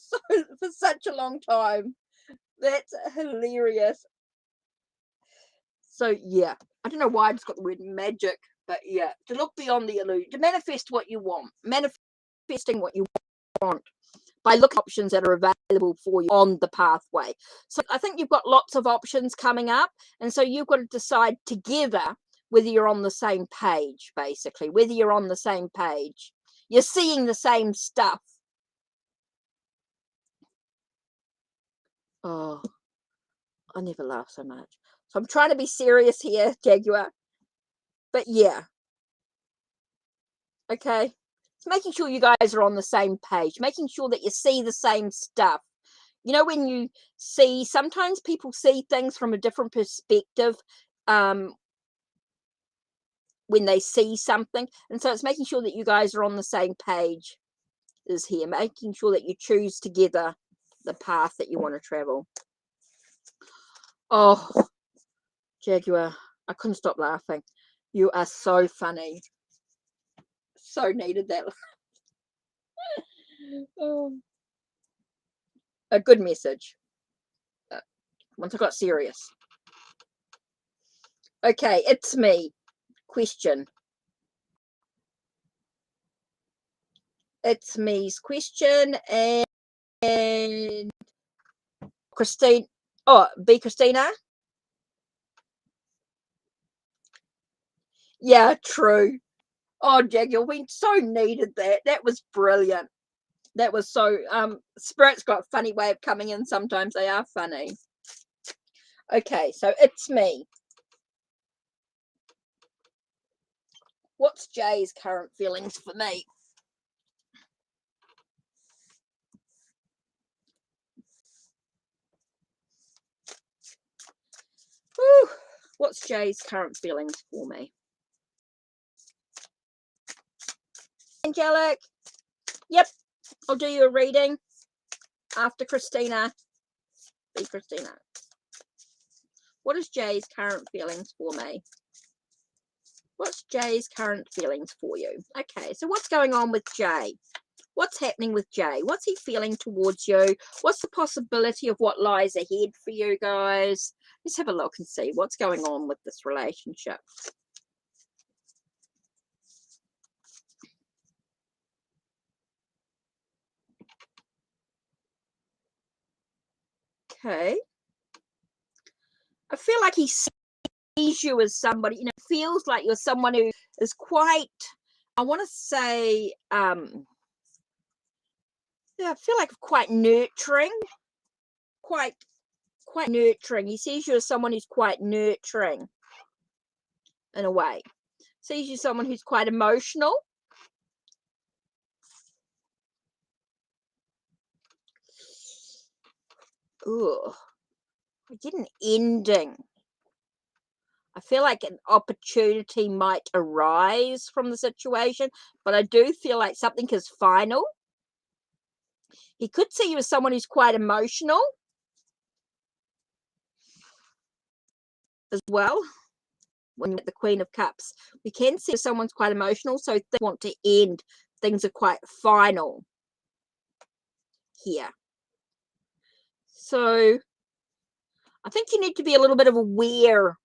such a long time. That's hilarious. So yeah, I don't know why I just got the word magic, but yeah, to look beyond the illusion, to manifest what you want, manifesting what you want by looking at options that are available for you on the pathway. So I think you've got lots of options coming up, and so you've got to decide together whether you're on the same page, basically, whether you're on the same page. You're seeing the same stuff. Oh, I never laugh so much. So I'm trying to be serious here, Jaguar. But yeah. Okay. It's making sure you guys are on the same page, making sure that you see the same stuff. You know, when you see, sometimes people see things from a different perspective when they see something. And so it's making sure that you guys are on the same page is here, making sure that you choose together the path that you want to travel. Oh, Jaguar, I couldn't stop laughing. You are so funny. So needed that. Oh. A good message. Once I got serious. Okay, it's me. Question. It's me's question, and Christine. Oh, B Christina. Yeah, true. Oh, Jaguar, we so needed that. That was brilliant. That was so. Spirit's got a funny way of coming in. Sometimes they are funny. Okay, so it's me. What's Jay's current feelings for me? Whew. What's Jay's current feelings for me? Angelic. Yep, I'll do you a reading after Christina. Be Christina. What is Jay's current feelings for me? What's Jay's current feelings for you? Okay, so what's going on with Jay? What's happening with Jay? What's he feeling towards you? What's the possibility of what lies ahead for you guys? Let's have a look and see what's going on with this relationship. Okay. I feel like he sees you as somebody, you know, feels like you're someone who is quite, I want to say, yeah, I feel like quite nurturing, quite nurturing. He sees you as someone who's quite nurturing in a way. Sees you as someone who's quite emotional. Ooh, I get an ending. I feel like an opportunity might arise from the situation, but I do feel like something is final. He could see you as someone who's quite emotional as well. When you're at the Queen of Cups, we can see someone's quite emotional, so they want to end. Things are quite final here. So I think you need to be a little bit of aware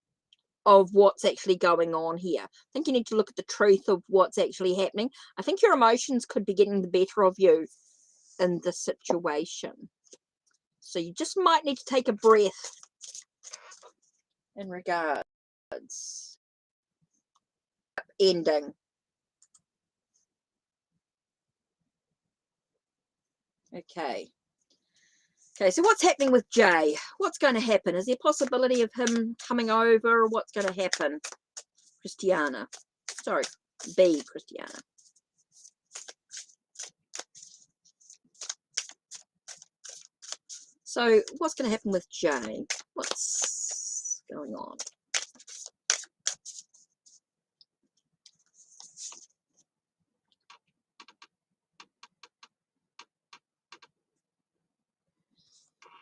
of what's actually going on here. I think you need to look at the truth of what's actually happening. I think your emotions could be getting the better of you in this situation. So you just might need to take a breath in regards ending. Okay. Okay, so what's happening with Jay? What's going to happen? Is there a possibility of him coming over, or what's going to happen? Christiana. Sorry, B, Christiana. So what's going to happen with Jay? What's going on?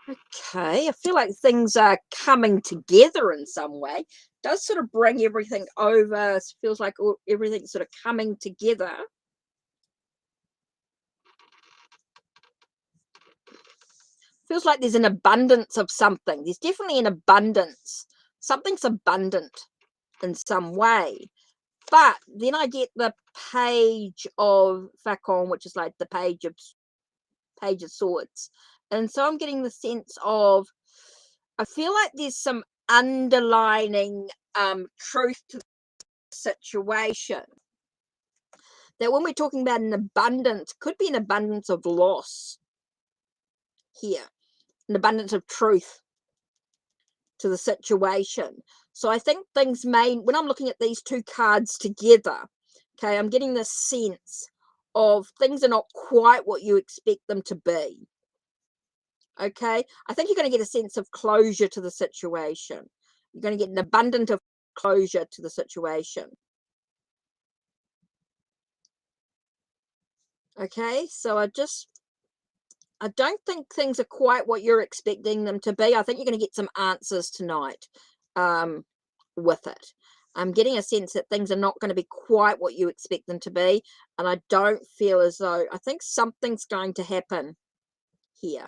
Okay, I feel like things are coming together in some way. It does sort of bring everything over. It feels like everything's sort of coming together. Feels like there's an abundance of something. There's definitely an abundance. Something's abundant in some way. But then I get the page of Facon, which is like the page of swords. And so I'm getting the sense of, I feel like there's some underlining truth to the situation. That when we're talking about an abundance, could be an abundance of loss here, an abundance of truth to the situation. So I think things may, when I'm looking at these two cards together, okay, I'm getting this sense of things are not quite what you expect them to be. Okay, I think you're going to get a sense of closure to the situation. You're going to get an abundance of closure to the situation. Okay, so I don't think things are quite what you're expecting them to be. I think you're going to get some answers tonight with it. I'm getting a sense that things are not going to be quite what you expect them to be. And I don't feel as though, I think something's going to happen here.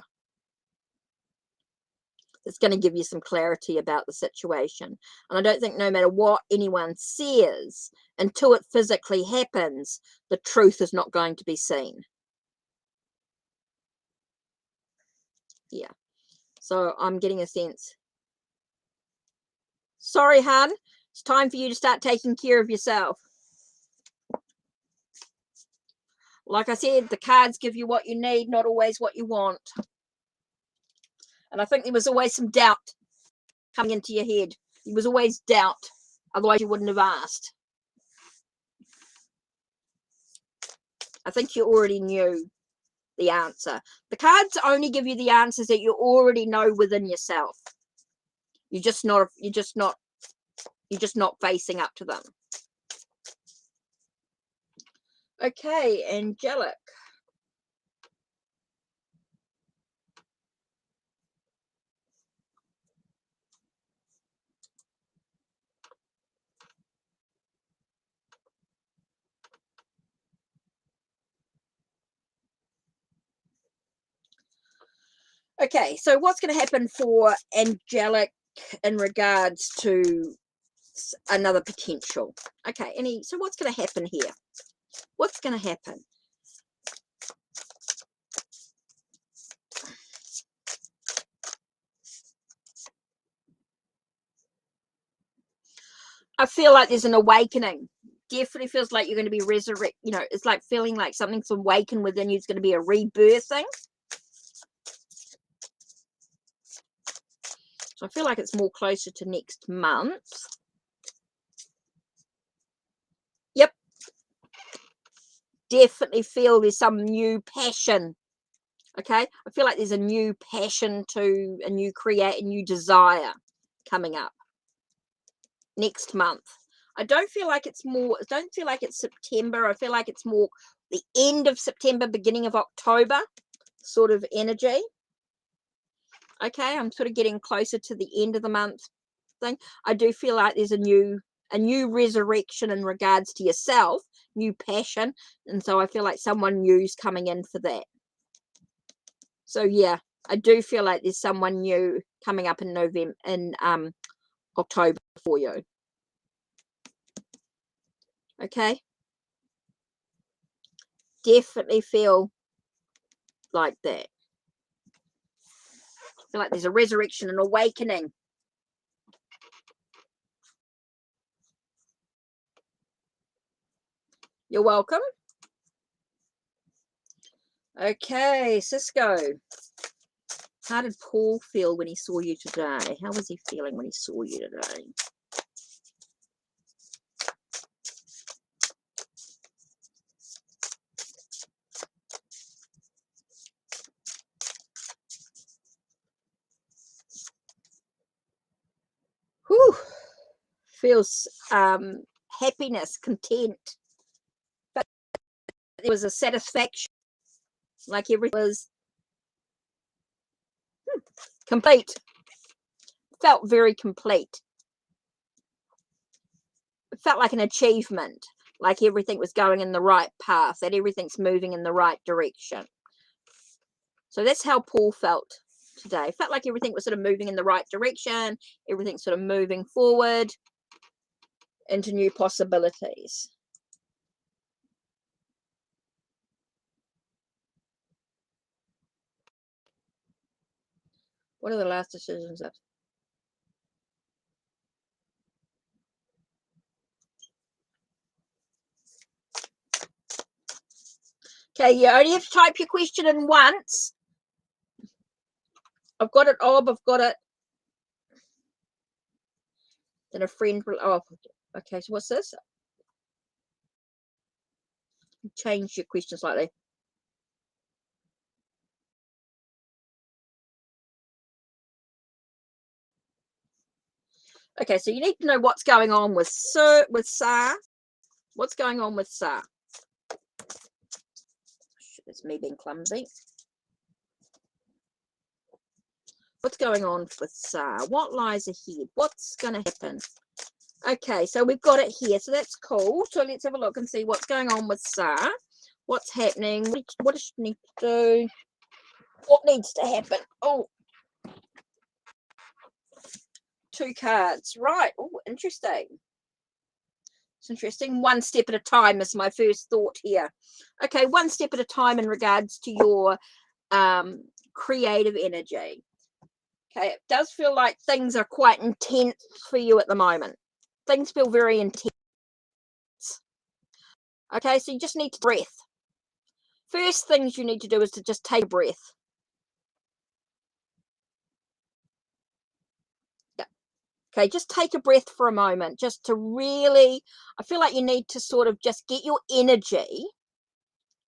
It's going to give you some clarity about the situation. And I don't think no matter what anyone says, until it physically happens, the truth is not going to be seen. Yeah. So I'm getting a sense. Sorry, hon. It's time for you to start taking care of yourself. Like I said, the cards give you what you need, not always what you want. And I think there was always some doubt coming into your head. There was always doubt. Otherwise, you wouldn't have asked. I think you already knew the answer. The cards only give you the answers that you already know within yourself. You're just not facing up to them. Okay, angelic. Okay, so what's going to happen for angelic in regards to another potential? Okay, so what's going to happen here? What's going to happen? I feel like there's an awakening. Definitely feels like you're going to be resurrected. You know, it's like feeling like something's awakened within you. It's going to be a rebirthing. So I feel like it's more closer to next month. Yep. Definitely feel there's some new passion. Okay. I feel like there's a new passion to a new desire coming up next month. I don't feel like it's September. I feel like it's more the end of September, beginning of October sort of energy. Okay, I'm sort of getting closer to the end of the month thing. I do feel like there's a new resurrection in regards to yourself, new passion, and so I feel like someone new's coming in for that. So yeah, I do feel like there's someone new coming up in October for you. Okay, definitely feel like that. I feel like there's a resurrection, an awakening. You're welcome. Okay, Cisco. How did Paul feel when he saw you today? How was he feeling when he saw you today? Whew. Feels happiness, content. But there was a satisfaction. Like everything was Complete. Felt very complete. It felt like an achievement, like everything was going in the right path, that everything's moving in the right direction. So that's how Paul felt today. Felt like everything was sort of moving in the right direction, everything's sort of moving forward into new possibilities. What are the last decisions of? Okay, you only have to type your question in once. I've got it, Ob, I've got it. Then a friend will, oh, okay, so what's this? Change your question slightly. Okay, so you need to know what's going on with Sa. What's going on with Sa? It's me being clumsy. What's going on with Sa? What lies ahead? What's going to happen? Okay, so we've got it here. So that's cool. So let's have a look and see what's going on with Sa. What's happening? What does she need to do? What needs to happen? Oh, 2 cards. Right. Oh, interesting. It's interesting. One step at a time is my first thought here. Okay, one step at a time in regards to your creative energy. Okay, it does feel like things are quite intense for you at the moment. Things feel very intense. Okay, so you just need to breath. First things you need to do is to just take a breath. Yeah. Okay, just take a breath for a moment, just to really, I feel like you need to sort of just get your energy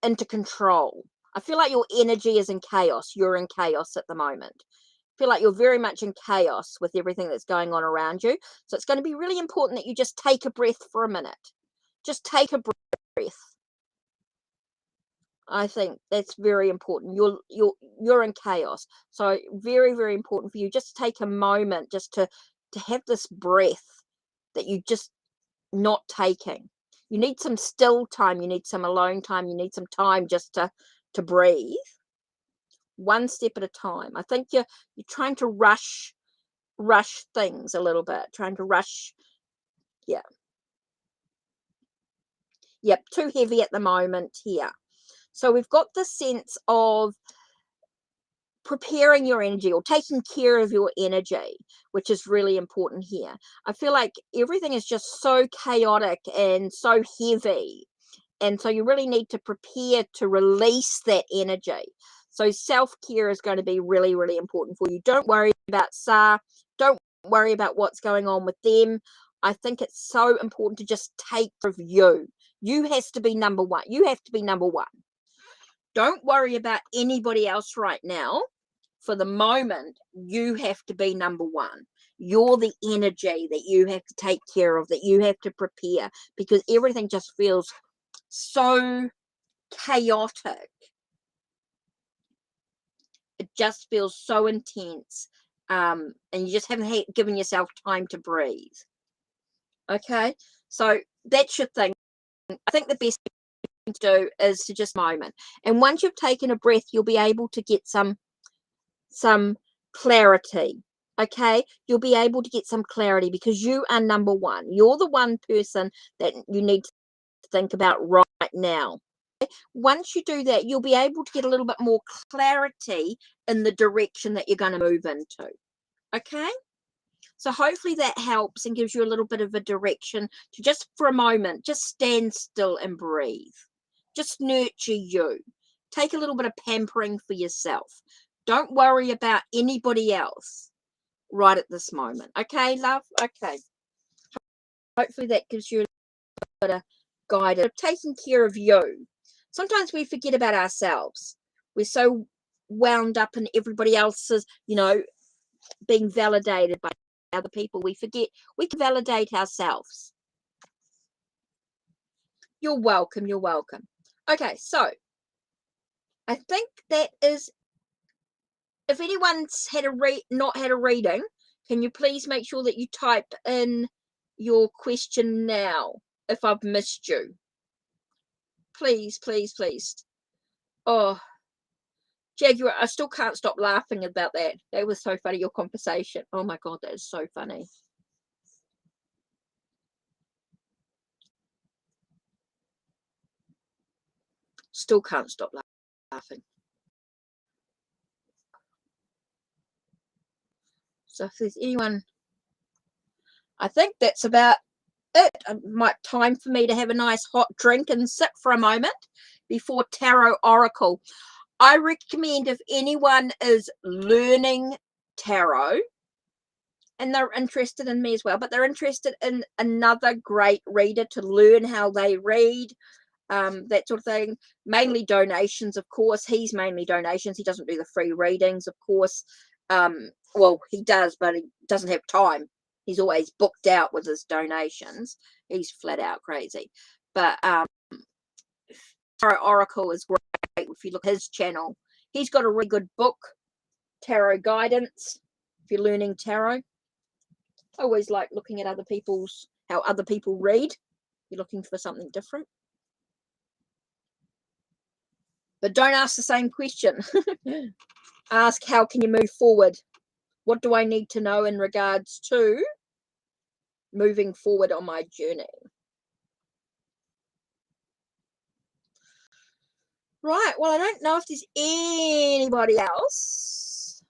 into control. I feel like your energy is in chaos. You're in chaos at the moment. Feel like you're very much in chaos with everything that's going on around you. So it's going to be really important that you just take a breath for a minute. Just take a breath. I think that's very important. You're in chaos. So very, very important for you just to take a moment just to have this breath that you just not taking. You need some still time, you need some alone time, you need some time just to breathe. One step at a time. I think you're trying to rush things a little bit, trying to rush. Yeah. Yep, too heavy at the moment here. So we've got the sense of preparing your energy or taking care of your energy, which is really important here. I feel like everything is just so chaotic and so heavy. And so you really need to prepare to release that energy. So self-care is going to be really, really important for you. Don't worry about Sa. Don't worry about what's going on with them. I think it's so important to just take care of you. You has to be number one. You have to be number one. Don't worry about anybody else right now. For the moment, you have to be number one. You're the energy that you have to take care of, that you have to prepare, because everything just feels so chaotic. It just feels so intense, and you just haven't given yourself time to breathe. Okay, so that's your thing. I think the best thing to do is to just moment, and once you've taken a breath, you'll be able to get some clarity. Okay, you'll be able to get some clarity because you are number one. You're the one person that you need to think about right now. Once you do that, you'll be able to get a little bit more clarity in the direction that you're going to move into. Okay, so hopefully that helps and gives you a little bit of a direction to just for a moment just stand still and breathe. Just nurture you. Take a little bit of pampering for yourself. Don't worry about anybody else right at this moment. Okay, love? Okay. Hopefully that gives you a bit of guidance. Taking care of you. Sometimes we forget about ourselves. We're so wound up in everybody else's, being validated by other people. We forget we can validate ourselves. You're welcome. You're welcome. Okay, so I think that is if anyone's had not had a reading, can you please make sure that you type in your question now if I've missed you? Please, please, please. Oh, Jaguar, I still can't stop laughing about that. That was so funny, your conversation. Oh my God, that is so funny. Still can't stop laughing. So if there's anyone, I think that's about it. Time for me to have a nice hot drink and sit for a moment before Tarot Oracle. I recommend if anyone is learning tarot and they're interested in me as well, but they're interested in another great reader to learn how they read, that sort of thing. Mainly donations, of course. He's mainly donations. He doesn't do the free readings, of course. Well, he does, but he doesn't have time. He's always booked out with his donations. He's flat out crazy. But Tarot Oracle is great. If you look at his channel, he's got a really good book, Tarot Guidance. If you're learning tarot, I always like looking at other people's, how other people read. You're looking for something different. But don't ask the same question. Ask, how can you move forward? What do I need to know in regards to moving forward on my journey? Right, well, I don't know if there's anybody else.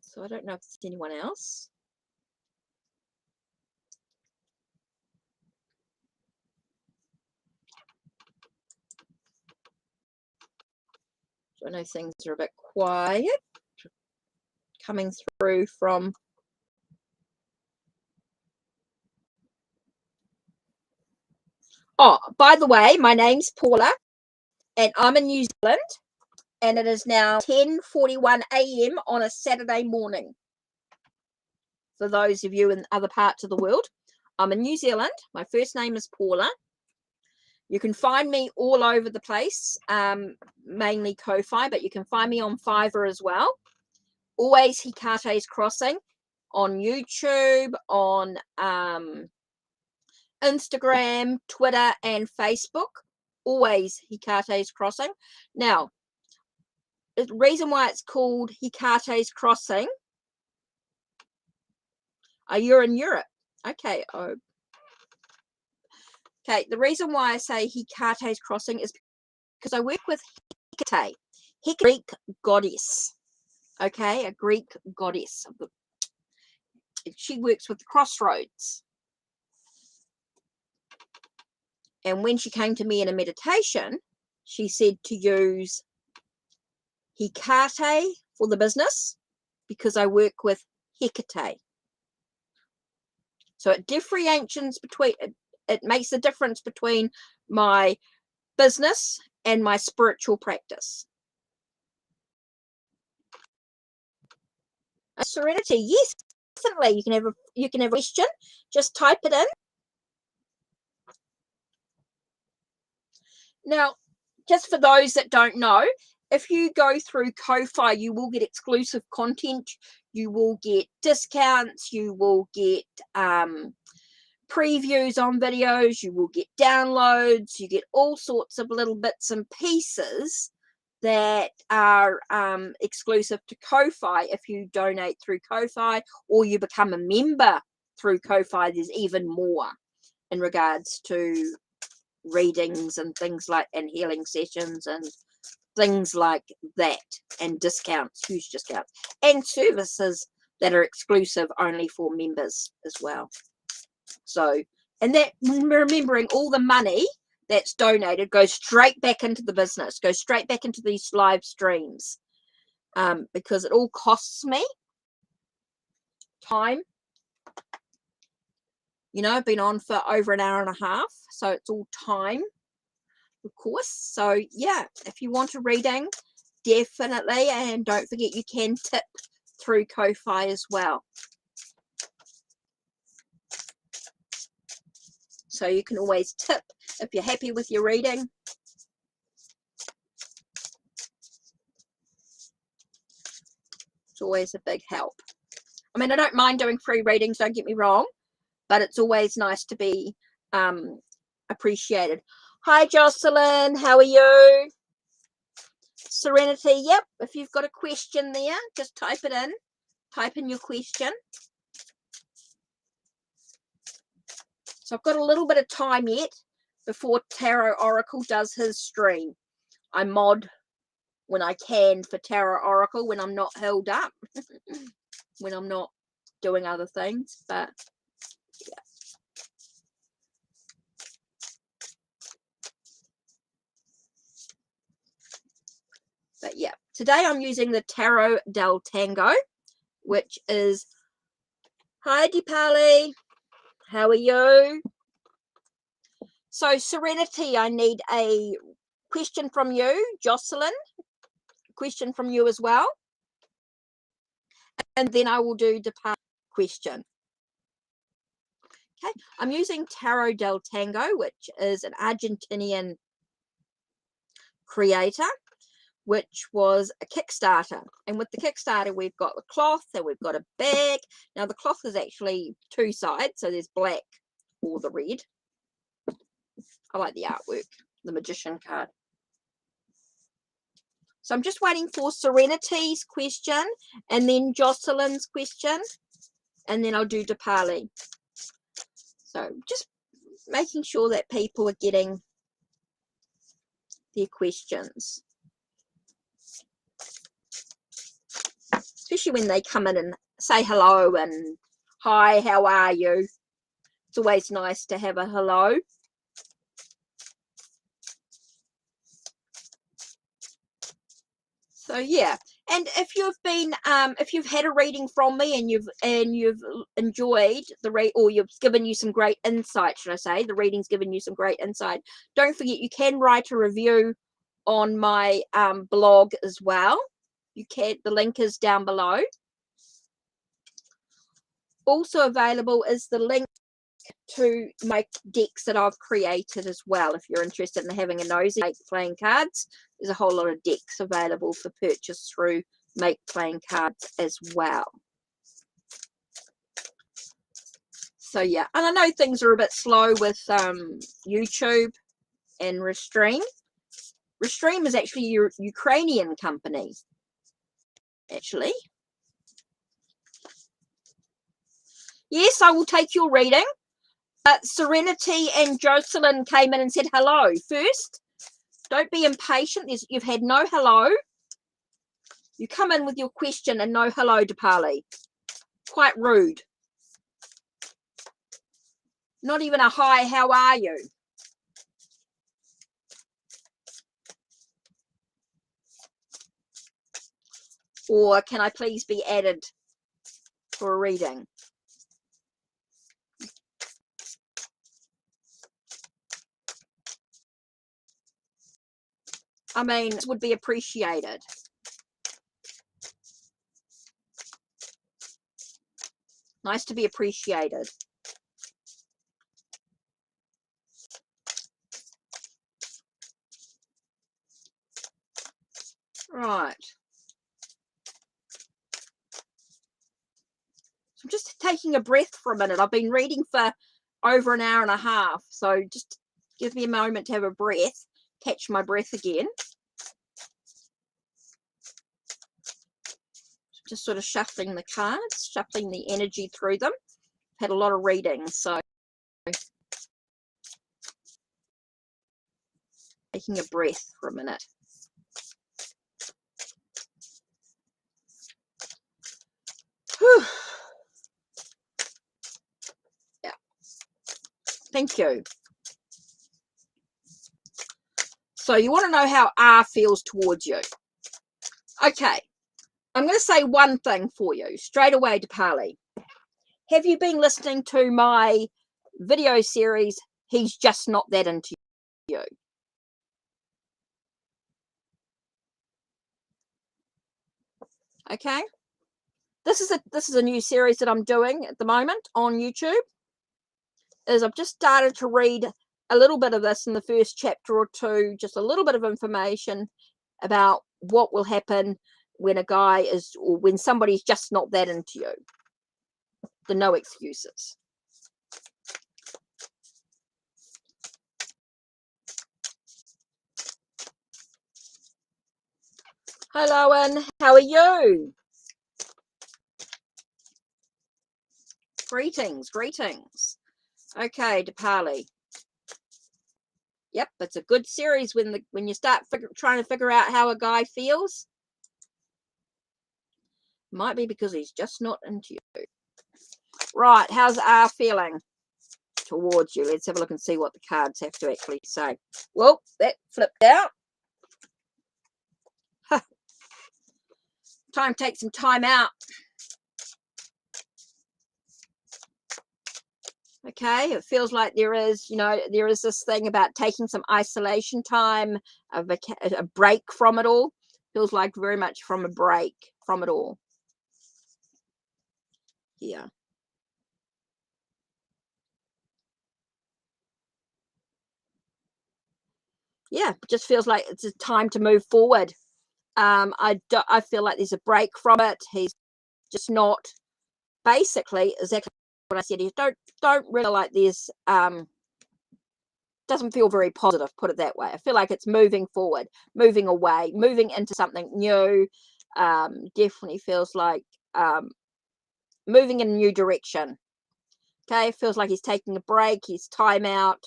So I don't know if there's anyone else. So I know things are a bit quiet coming through from Oh, by the way, my name's Paula and I'm in New Zealand and it is now 10:41 a.m. on a Saturday morning. For those of you in other parts of the world, I'm in New Zealand. My first name is Paula. You can find me all over the place, mainly Ko-Fi, but you can find me on Fiverr as well. Always Hikate's Crossing on YouTube, on Instagram, Twitter, and Facebook. Always Hikate's Crossing. Now, the reason why it's called Hikate's Crossing. You're in Europe. Okay. Oh. Okay. The reason why I say Hikate's Crossing is because I work with Hecate, Greek goddess. Okay, a Greek goddess. She works with the crossroads. And when she came to me in a meditation, she said to use Hecate for the business because I work with Hecate. So it differentiates between, it makes a difference between my business and my spiritual practice. Serenity, yes, definitely. You can have a question. Just type it in. Now, just for those that don't know, if you go through Ko-Fi, you will get exclusive content. You will get discounts. You will get previews on videos. You will get downloads. You get all sorts of little bits and pieces that are exclusive to Ko-Fi. If you donate through Ko-Fi or you become a member through Ko-Fi, there's even more in regards to readings and things like, and healing sessions and things like that, and discounts, huge discounts, and services that are exclusive only for members as well. So, and that, remembering all the money that's donated goes straight back into the business, goes straight back into these live streams, because it all costs me time. You know, I've been on for over an hour and a half, so it's all time, of course. So yeah, if you want a reading, definitely, and don't forget you can tip through Ko-Fi as well. So you can always tip if you're happy with your reading. It's always a big help. I mean, I don't mind doing free readings, don't get me wrong, but it's always nice to be appreciated. Hi, Jocelyn. How are you? Serenity. Yep. If you've got a question there, just type it in. Type in your question. So I've got a little bit of time yet before Tarot Oracle does his stream. I mod when I can for Tarot Oracle when I'm not held up, when I'm not doing other things. But yeah. But yeah, today I'm using the Tarot del Tango, which is, hi Deepali, how are you? So Serenity, I need a question from you. Jocelyn, question from you as well. And then I will do Deepali question. Okay, I'm using Tarot del Tango, which is an Argentinian creator, which was a Kickstarter. And with the Kickstarter, we've got the cloth and we've got a bag. Now the cloth is actually two sides, so there's black or the red. I like the artwork, the magician card. So I'm just waiting for Serenity's question and then Jocelyn's question, and then I'll do Deepali. So just making sure that people are getting their questions, especially when they come in and say hello and hi, how are you? It's always nice to have a hello. So yeah, and if you've been if you've had a reading from me and you've enjoyed the read, or you've given you some great insight, should I say, the reading's given you some great insight, don't forget you can write a review on my blog as well. You can, the link is down below. Also available is the link to my decks that I've created as well. If you're interested in having a nosy, Make Playing Cards, there's a whole lot of decks available for purchase through Make Playing Cards as well. So yeah, and I know things are a bit slow with YouTube and Restream. Restream is actually your Ukrainian company, actually. Yes, I will take your reading. Serenity and Jocelyn came in and said hello first. Don't be impatient. You've had no hello. You come in with your question and no hello, Deepali. Quite rude. Not even a hi, how are you? Or can I please be added for a reading? I mean, this would be appreciated. Nice to be appreciated. Right. So I'm just taking a breath for a minute. I've been reading for over an hour and a half. So just give me a moment to have a breath, catch my breath again. Just sort of shuffling the cards, shuffling the energy through them. Had a lot of readings, so taking a breath for a minute. Whew. Yeah. Thank you. So you want to know how R feels towards you. Okay. I'm going to say one thing for you straight away, Deepali. Have you been listening to my video series, He's Just Not That Into You? Okay. This is a new series that I'm doing at the moment on YouTube. is I've just started to read a little bit of this in the first chapter or two, just a little bit of information about what will happen when a guy is, or when somebody's just not that into you. The no excuses. Hello, Owen. How are you? Greetings, greetings. Okay, Dipali. Yep, it's a good series when you start trying to figure out how a guy feels. Might be because he's just not into you. Right, how's our feeling towards you? Let's have a look and see what the cards have to actually say. Well, that flipped out. Time to take some time out. Okay, it feels like there is, there is this thing about taking some isolation time, a break from it all. Feels like very much from a break from it all. Yeah. Yeah, just feels like it's a time to move forward. I feel like there's a break from it. He's just not, basically exactly what I said. He don't really like this. Doesn't feel very positive, put it that way. I feel like it's moving forward, moving away, moving into something new. Definitely feels like moving in a new direction. Okay, feels like he's taking a break, he's time out,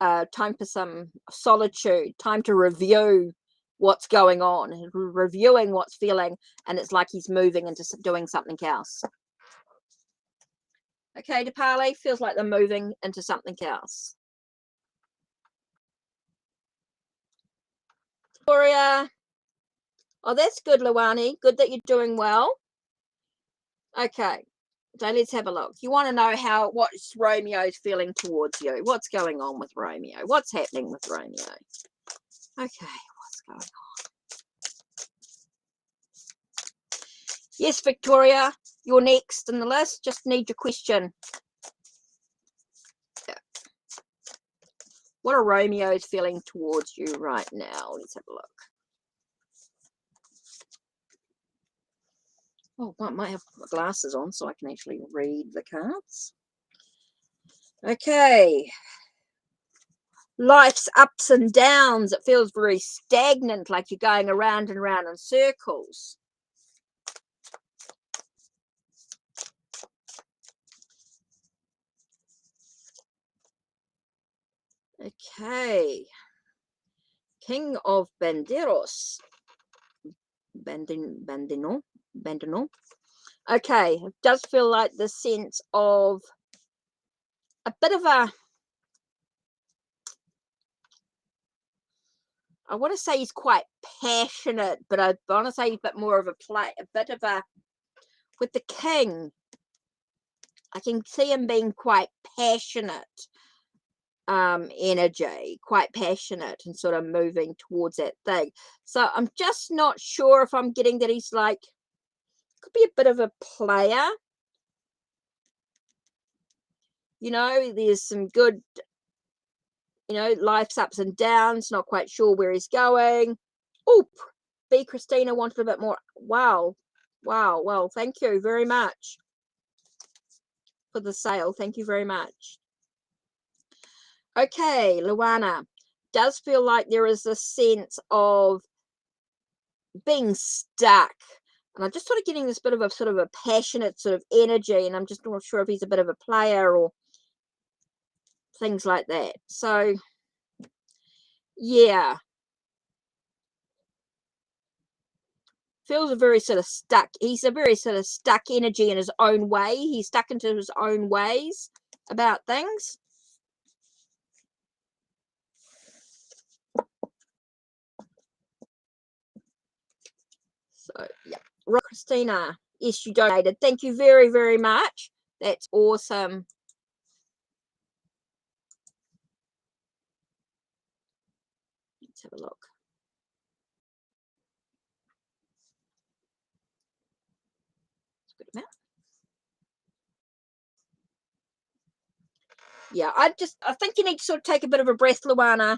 time for some solitude, time to review what's going on, reviewing what's feeling, and it's like he's moving into doing something else. Okay, Dipali, feels like they're moving into something else. Victoria, oh, that's good, Luani. Good that you're doing well. Okay, so let's have a look. You want to know what's Romeo's feeling towards you? What's going on with Romeo? What's happening with Romeo? Okay, what's going on? Yes, Victoria, you're next in the list. Just need your question. Yeah. What are Romeo's feeling towards you right now? Let's have a look. Oh, I might have my glasses on so I can actually read the cards. Okay. Life's ups and downs. It feels very stagnant, like you're going around and around in circles. Okay. King of Banderos. Bandino. Okay. It does feel like the sense of a bit of a, I want to say he's quite passionate, but I want to say he's a bit more of with the king, I can see him being quite passionate, energy, quite passionate and sort of moving towards that thing. So I'm just not sure if I'm getting that he's like, could be a bit of a player. There's some good, life's ups and downs, not quite sure where he's going. Oop, B. Christina wanted a bit more. Wow. Well, thank you very much for the sale. Thank you very much. Okay, Luana, does feel like there is a sense of being stuck. And I'm just sort of getting this bit of a sort of a passionate sort of energy, and I'm just not sure if he's a bit of a player or things like that. So, yeah. Feels a very sort of stuck. He's a very sort of stuck energy in his own way. He's stuck into his own ways about things. So, yeah. Christina, yes, you donated. Thank you very, very much. That's awesome. Let's have a look. It's a good amount. Yeah, I think you need to sort of take a bit of a breath, Luana.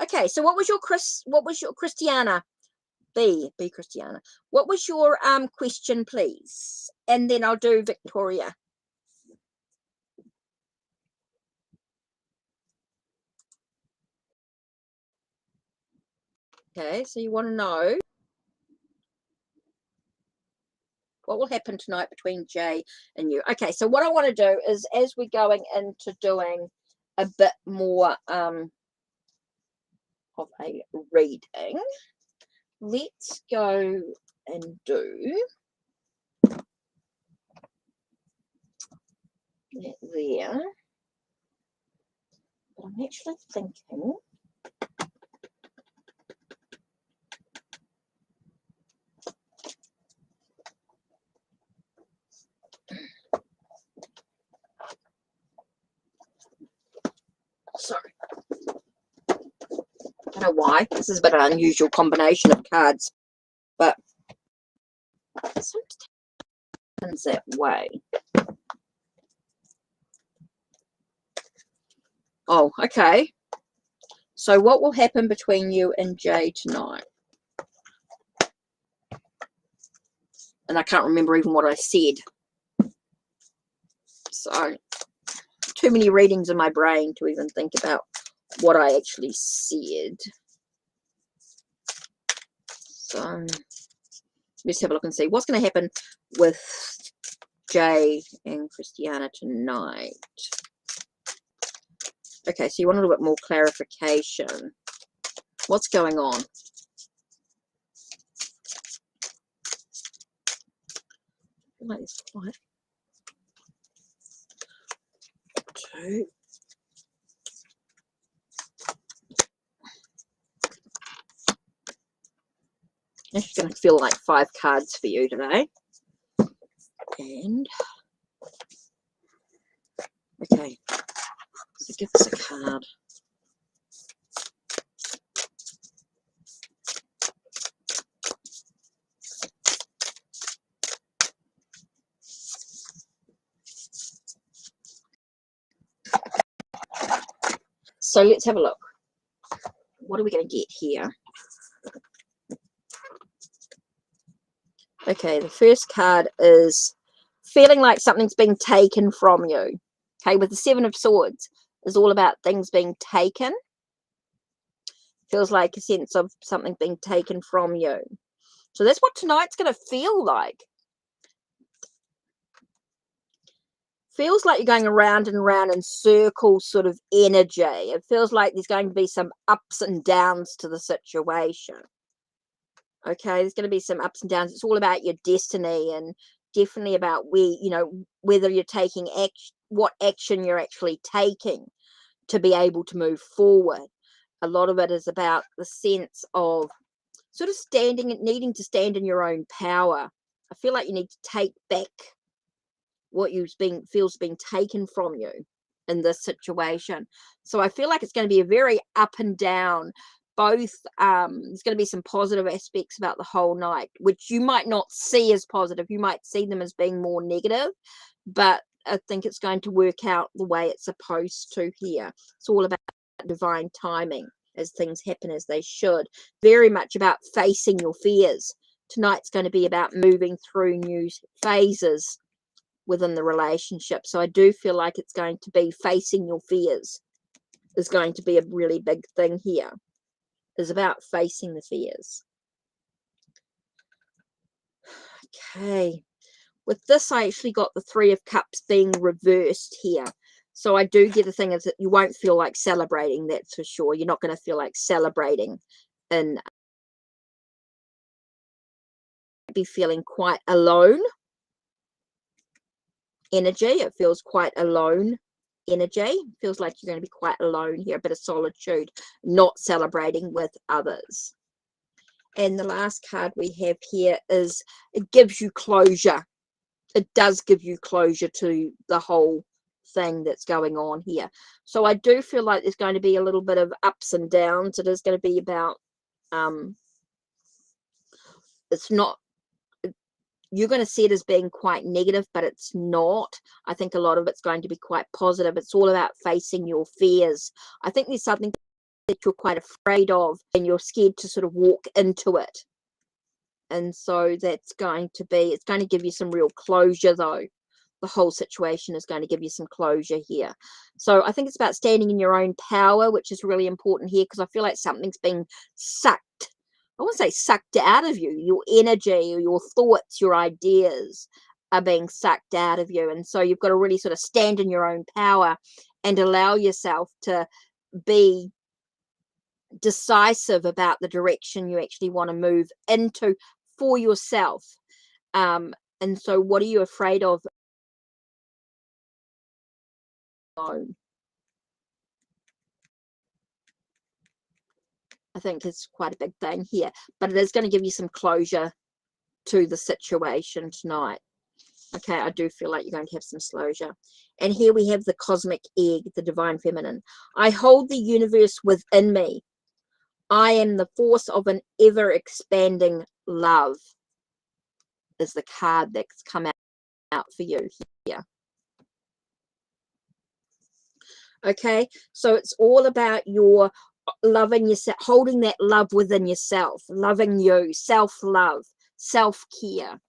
Okay, so what was your Christiana? B Christiana. What was your question, please? And then I'll do Victoria. Okay, so you want to know what will happen tonight between Jay and you. Okay, so what I want to do is, as we're going into doing a bit more of a reading, let's go and do that there. But I'm actually thinking, sorry, I don't know why. This is a bit of an unusual combination of cards, but it happens that way. Oh, okay. So what will happen between you and Jay tonight? And I can't remember even what I said. So too many readings in my brain to even think about what I actually said. So let's have a look and see what's going to happen with Jay and Christiana tonight. Okay, so you want a little bit more clarification. What's going on? Like it's quite two. It's going to feel like 5 cards for you today. And okay, so give us a card. So let's have a look. What are we going to get here? Okay, the first card is feeling like something's being taken from you. Okay, with the 7 of Swords is all about things being taken. Feels like a sense of something being taken from you. So that's what tonight's going to feel like. Feels like you're going around and around in circles sort of energy. It feels like there's going to be some ups and downs to the situation. Okay, there's going to be some ups and downs. It's all about your destiny and definitely about whether you're taking what action you're actually taking to be able to move forward. A lot of it is about the sense of sort of needing to stand in your own power. I feel like you need to take back what feels being taken from you in this situation. So I feel like it's going to be a very up and down. Both there's going to be some positive aspects about the whole night, which you might not see as positive. You might see them as being more negative, but I think it's going to work out the way it's supposed to here. It's all about divine timing as things happen as they should. Very much about facing your fears. Tonight's going to be about moving through new phases within the relationship. So I do feel like it's going to be facing your fears is going to be a really big thing here. Is about facing the fears. Okay. With this, I actually got the 3 of Cups being reversed here. So I do get the thing is that you won't feel like celebrating, that's for sure. You're not going to feel like celebrating. And be feeling quite alone energy. It feels quite alone energy. It feels like you're going to be quite alone here, a bit of solitude, not celebrating with others. And the last card we have here is it gives you closure. It does give you closure to the whole thing that's going on here. So I do feel like there's going to be a little bit of ups and downs. It is going to be about it's not you're going to see it as being quite negative, but it's not. I think a lot of it's going to be quite positive. It's all about facing your fears. I think there's something that you're quite afraid of and you're scared to sort of walk into it. And so that's going to be, it's going to give you some real closure though. The whole situation is going to give you some closure here. So I think it's about standing in your own power, which is really important here, because I feel like something's being sucked. I won't say sucked out of you. Your energy or your thoughts, your ideas are being sucked out of you. And so you've got to really sort of stand in your own power and allow yourself to be decisive about the direction you actually want to move into for yourself. And so what are you afraid of? I think it's quite a big thing here, but it is going to give you some closure to the situation tonight. Okay, I do feel like you're going to have some closure. And here we have the cosmic egg, the divine feminine. I hold the universe within me. I am the force of an ever-expanding love, is the card that's come out for you here. Okay, so it's all about your loving yourself, holding that love within yourself, loving you, self-love, self-care,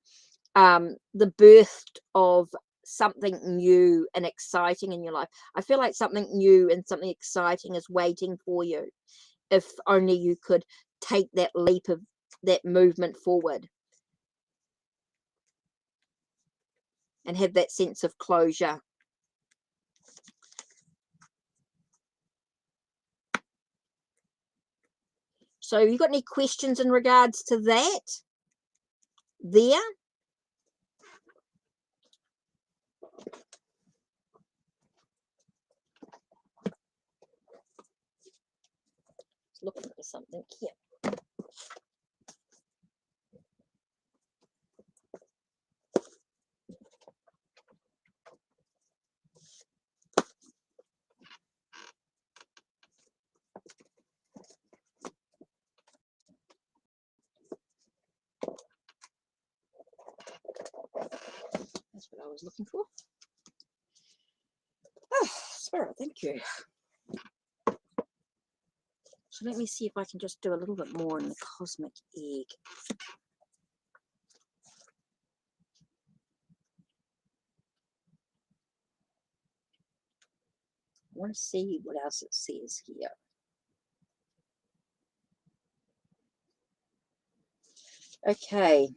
the birth of something new and exciting in your life. I feel like something new and something exciting is waiting for you, if only you could take that leap of that movement forward and have that sense of closure. So you got any questions in regards to that there? Looking for something here. That's what I was looking for. Oh, Spirit, thank you. So let me see if I can just do a little bit more in the cosmic egg. I want to see what else it says here. Okay.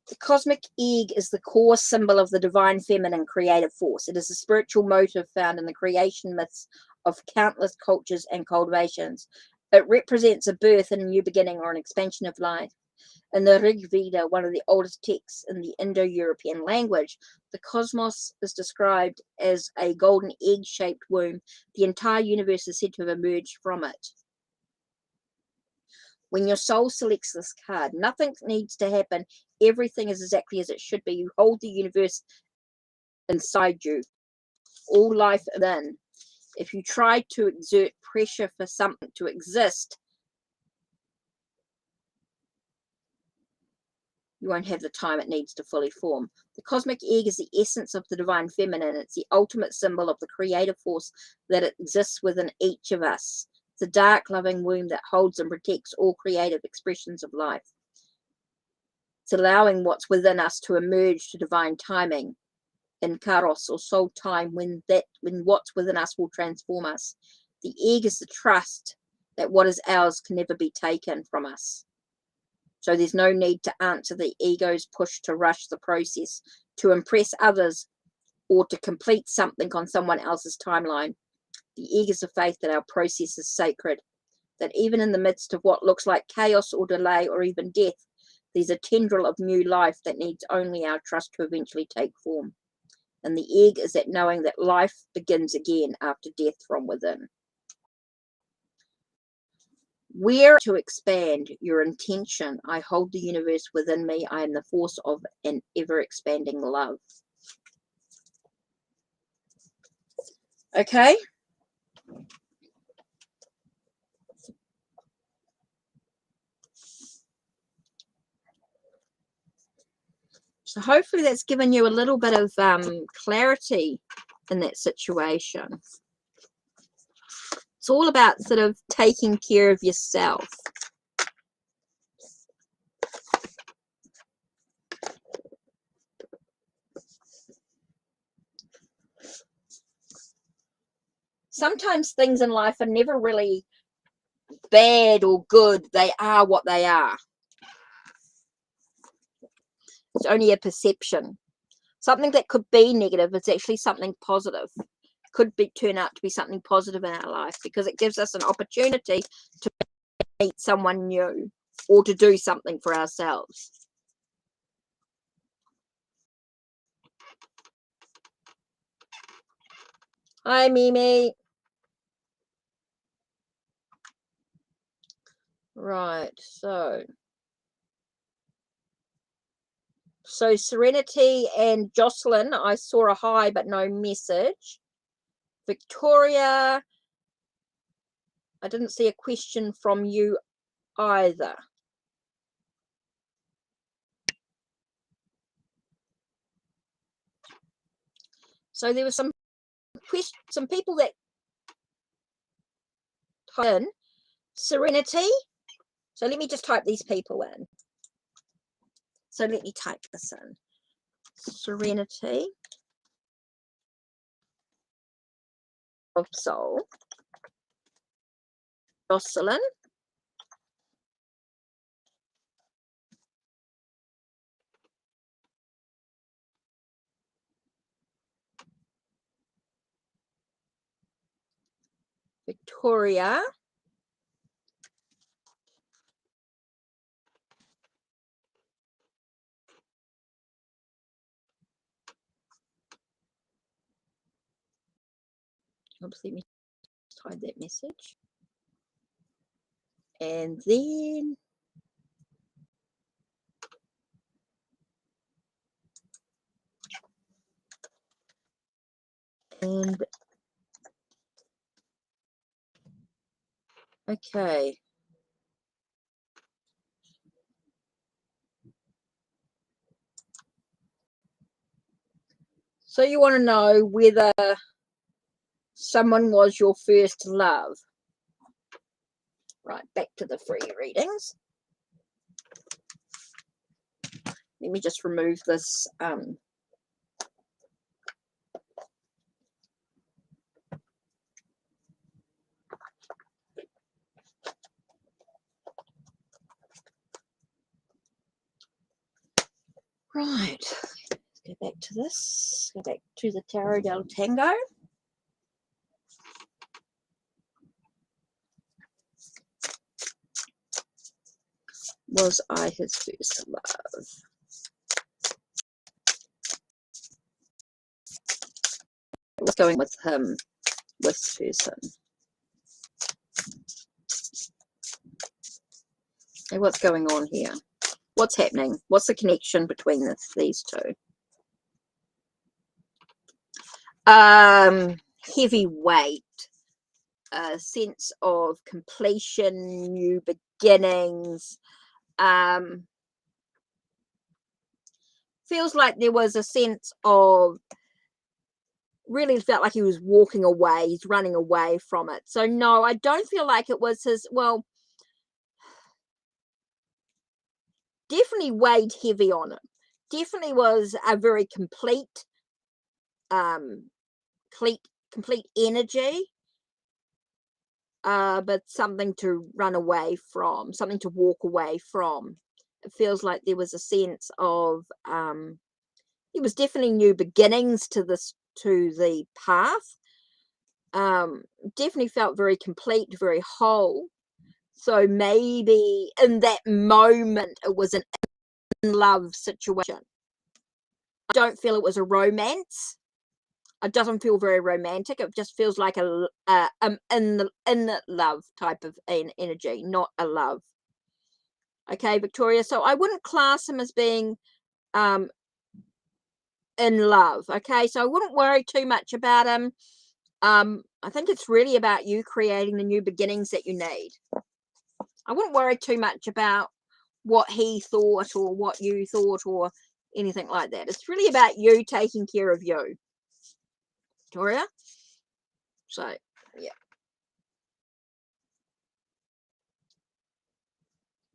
The cosmic egg is the core symbol of the divine feminine creative force. It is a spiritual motive found in the creation myths of countless cultures and cultivations. It represents a birth and a new beginning or an expansion of life. In the Rig Veda, one of the oldest texts in the Indo-European language, the cosmos is described as a golden egg-shaped womb. The entire universe is said to have emerged from it. When your soul selects this card, nothing needs to happen. Everything is exactly as it should be. You hold the universe inside you, all life within. If you try to exert pressure for something to exist, you won't have the time it needs to fully form. The cosmic egg is the essence of the divine feminine. It's the ultimate symbol of the creative force that exists within each of us. It's a dark, loving womb that holds and protects all creative expressions of life. It's allowing what's within us to emerge to divine timing in Kairos or soul time, when what's within us will transform us. The egg is the trust that what is ours can never be taken from us. So there's no need to answer the ego's push to rush the process, to impress others, or to complete something on someone else's timeline. The egg is the faith that our process is sacred, that even in the midst of what looks like chaos or delay or even death, there's a tendril of new life that needs only our trust to eventually take form. And the egg is that knowing that life begins again after death from within. Where to expand your intention? I hold the universe within me. I am the force of an ever-expanding love. Okay. So hopefully that's given you a little bit of clarity in that situation. It's all about sort of taking care of yourself. Sometimes things in life are never really bad or good. They are what they are. It's only a perception. Something that could be negative is actually something positive. Could turn out to be something positive in our life, because it gives us an opportunity to meet someone new or to do something for ourselves. Hi, Mimi. Right, so Serenity and Jocelyn, I saw a hi but no message. Victoria, I didn't see a question from you either. So there were some people that typed in Serenity. So let me just type these people in. So let me type this in. Serenity of Soul. Jocelyn. Victoria. Oops, let me hide that message. And then okay. So you want to know whether someone was your first love. Right, back to the free readings. Let me just remove this right. Let's go back to this. Go back to the Tarot del Tango. Was I his first love? What's going with him, with this person? Hey, what's going on here? What's happening? What's the connection between these two? Heavy weight, a sense of completion, new beginnings. Feels like there was a sense of, really felt like he was walking away, he's running away from it. So no, I don't feel like it was his, well, definitely weighed heavy on him. Definitely was a very complete energy, but something to run away from, something to walk away from. It feels like there was a sense of it was definitely new beginnings to the path. Definitely felt very complete, very whole. So maybe in that moment it was an in love situation. I don't feel it was a romance. It doesn't feel very romantic. It just feels like a in love type of energy, not a love. Okay, Victoria. So I wouldn't class him as being in love. Okay, so I wouldn't worry too much about him. I think it's really about you creating the new beginnings that you need. I wouldn't worry too much about what he thought or what you thought or anything like that. It's really about you taking care of you, Victoria. So, yeah.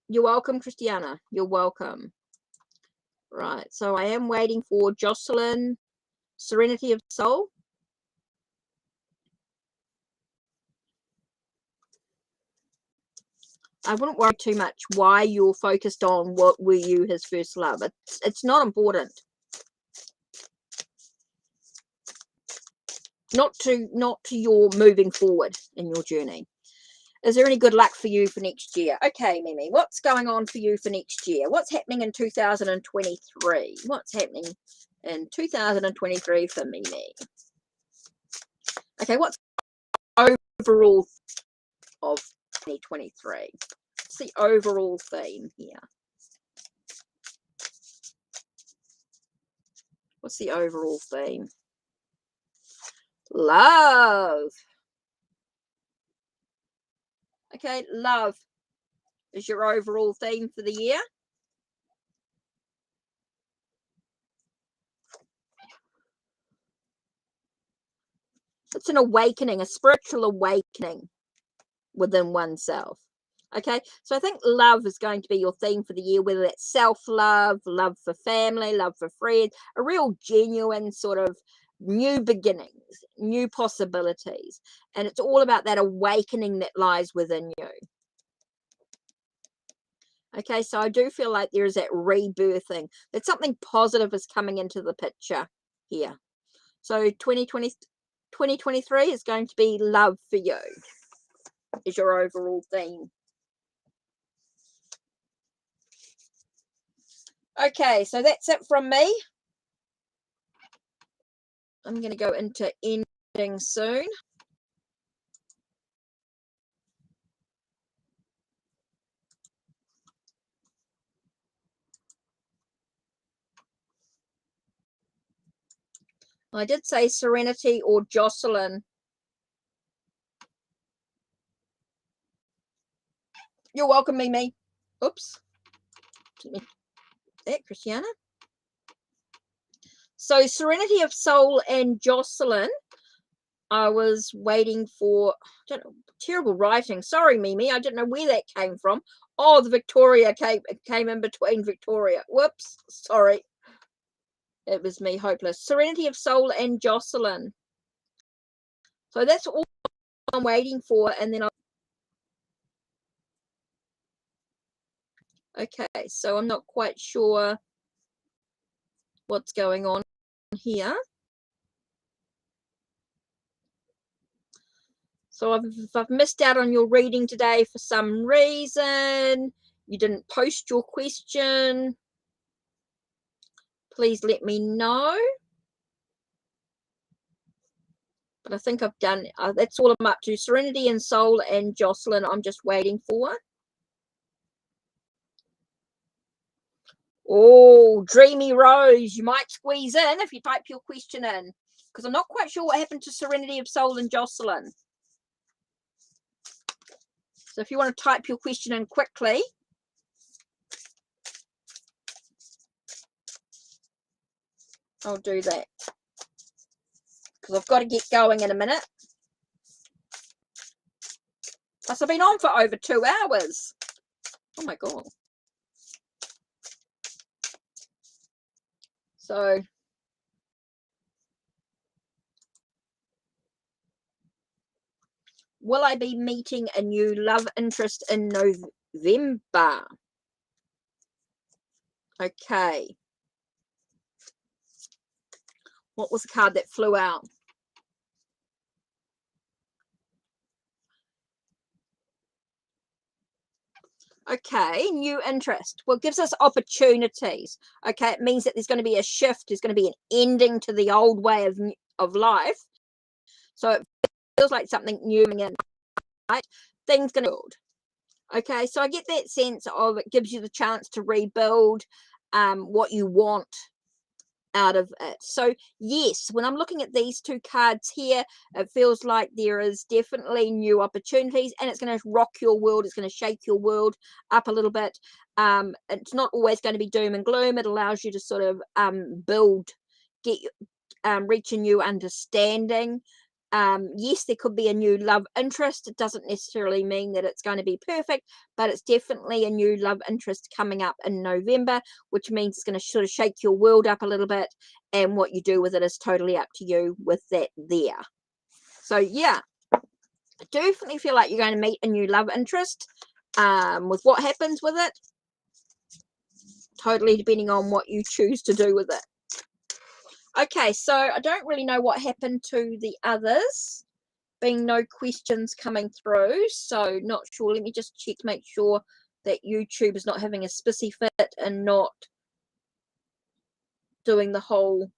You're welcome, Christiana. You're welcome. Right. So I am waiting for Jocelyn, Serenity of Soul. I wouldn't worry too much why you're focused on what were you his first love. It's not important. Not to your moving forward in your journey. Is there any good luck for you for next year? Okay, Mimi, what's going on for you for next year? What's happening in 2023? What's happening in 2023 for Mimi? Okay, what's overall of 2023? What's the overall theme here? What's the overall theme? Love. Okay, love is your overall theme for the year. It's an awakening, a spiritual awakening within oneself. Okay, so I think love is going to be your theme for the year, whether that's self-love, love for family, love for friends, a real genuine sort of new beginnings, new possibilities. And it's all about that awakening that lies within you. Okay, so I do feel like there is that rebirthing, that something positive is coming into the picture here. So 2023 is going to be love for you, is your overall theme. Okay, so that's it from me. I'm going to go into ending soon. I did say Serenity or Jocelyn. You're welcome, Mimi. Oops. That, Christiana. So Serenity of Soul and Jocelyn, I was waiting for, I don't know, terrible writing. Sorry, Mimi. I didn't know where that came from. Oh, the Victoria came in between Victoria. Whoops. Sorry. It was me, hopeless. Serenity of Soul and Jocelyn. So that's all I'm waiting for. And then okay, so I'm not quite sure what's going on here. So if I've missed out on your reading today for some reason, you didn't post your question, please let me know. But I think I've done, that's all I'm up to. Serenity and Soul and Jocelyn, I'm just waiting for. Oh, Dreamy Rose, you might squeeze in if you type your question in, because I'm not quite sure what happened to Serenity of Soul and Jocelyn. So if you want to type your question in quickly. I'll do that, because I've got to get going in a minute. Plus, I've been on for over 2 hours. Oh my God. So, will I be meeting a new love interest in November? Okay. What was the card that flew out? Okay, new interest. Well, it gives us opportunities. Okay, it means that there's going to be a shift. There's going to be an ending to the old way of life. So it feels like something new in, right? Things going to build. Okay, so I get that sense of it gives you the chance to rebuild what you want out of it. So yes, when I'm looking at these two cards here, it feels like there is definitely new opportunities, and it's going to rock your world. It's going to shake your world up a little bit. It's not always going to be doom and gloom. It allows you to sort of build, reach a new understanding. Yes, there could be a new love interest. It doesn't necessarily mean that it's going to be perfect, but it's definitely a new love interest coming up in November, which means it's going to sort of shake your world up a little bit, and what you do with it is totally up to you with that there. So yeah, I definitely feel like you're going to meet a new love interest. With what happens with it, totally depending on what you choose to do with it. Okay, so I don't really know what happened to the others, being no questions coming through, so not sure. Let me just check to make sure that YouTube is not having a spissy fit and not doing the whole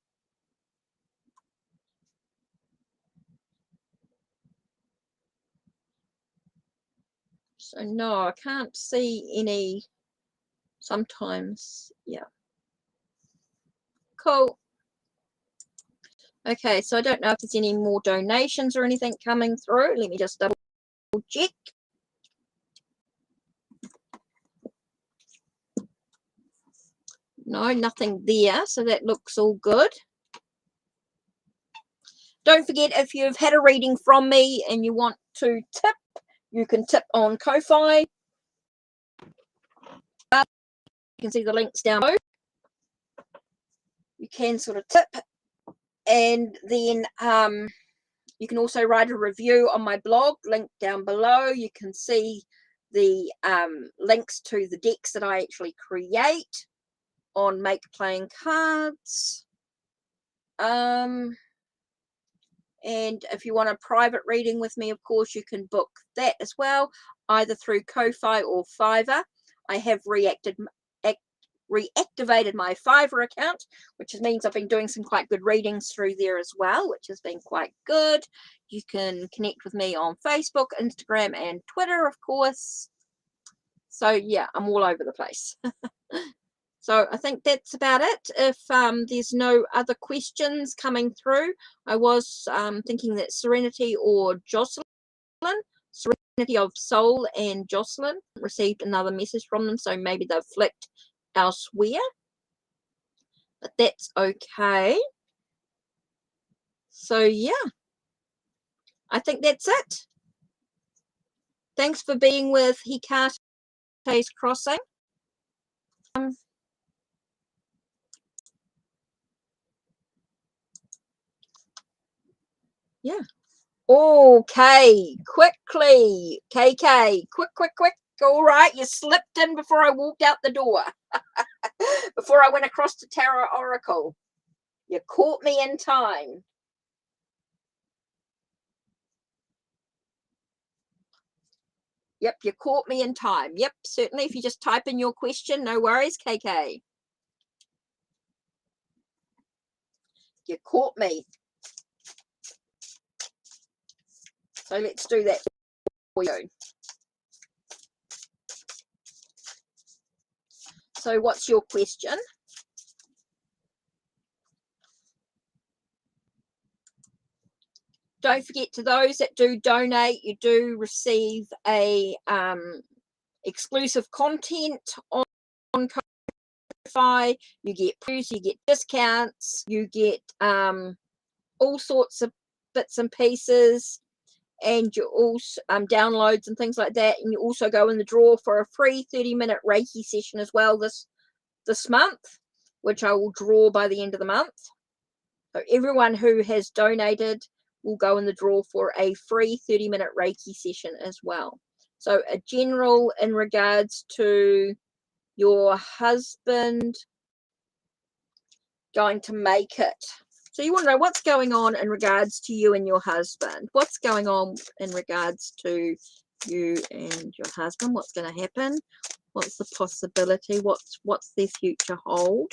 so no, I can't see any sometimes. Yeah, cool. Okay, so I don't know if there's any more donations or anything coming through. Let me just double check. No, nothing there, so that looks all good. Don't forget, if you've had a reading from me and you want to tip, you can tip on Ko-Fi. You can see the links down below. You can sort of tip, and then you can also write a review on my blog, link down below. You can see the links to the decks that I actually create on Make Playing Cards. And if you want a private reading with me, of course, you can book that as well, either through Ko-Fi or Fiverr. I have reactivated my Fiverr account, which means I've been doing some quite good readings through there as well, which has been quite good. You can connect with me on Facebook, Instagram, and Twitter, of course. So yeah, I'm all over the place. So I think that's about it. If there's no other questions coming through, I was thinking that Serenity or Jocelyn, Serenity of Soul and Jocelyn, received another message from them, so maybe they've flicked elsewhere, but that's okay. So yeah, I think that's it. Thanks for being with Hekate's Crossing. Yeah. Okay, quickly, KK, quick. All right, you slipped in before I walked out the door. Before I went across to Tarot Oracle. You caught me in time. Yep, you caught me in time. Yep, certainly. If you just type in your question, no worries, KK. You caught me. So let's do that for you. So what's your question? Don't forget, to those that do donate, you do receive a exclusive content on Ko-Fi. You get previews, you get discounts, you get all sorts of bits and pieces, and you also downloads and things like that. And you also go in the draw for a free 30-minute Reiki session as well this month, which I will draw by the end of the month. So everyone who has donated will go in the draw for a free 30-minute Reiki session as well. So a general in regards to your husband going to make it. So you want to know what's going on in regards to you and your husband. What's going on in regards to you and your husband? What's going to happen? What's the possibility? What's their future hold?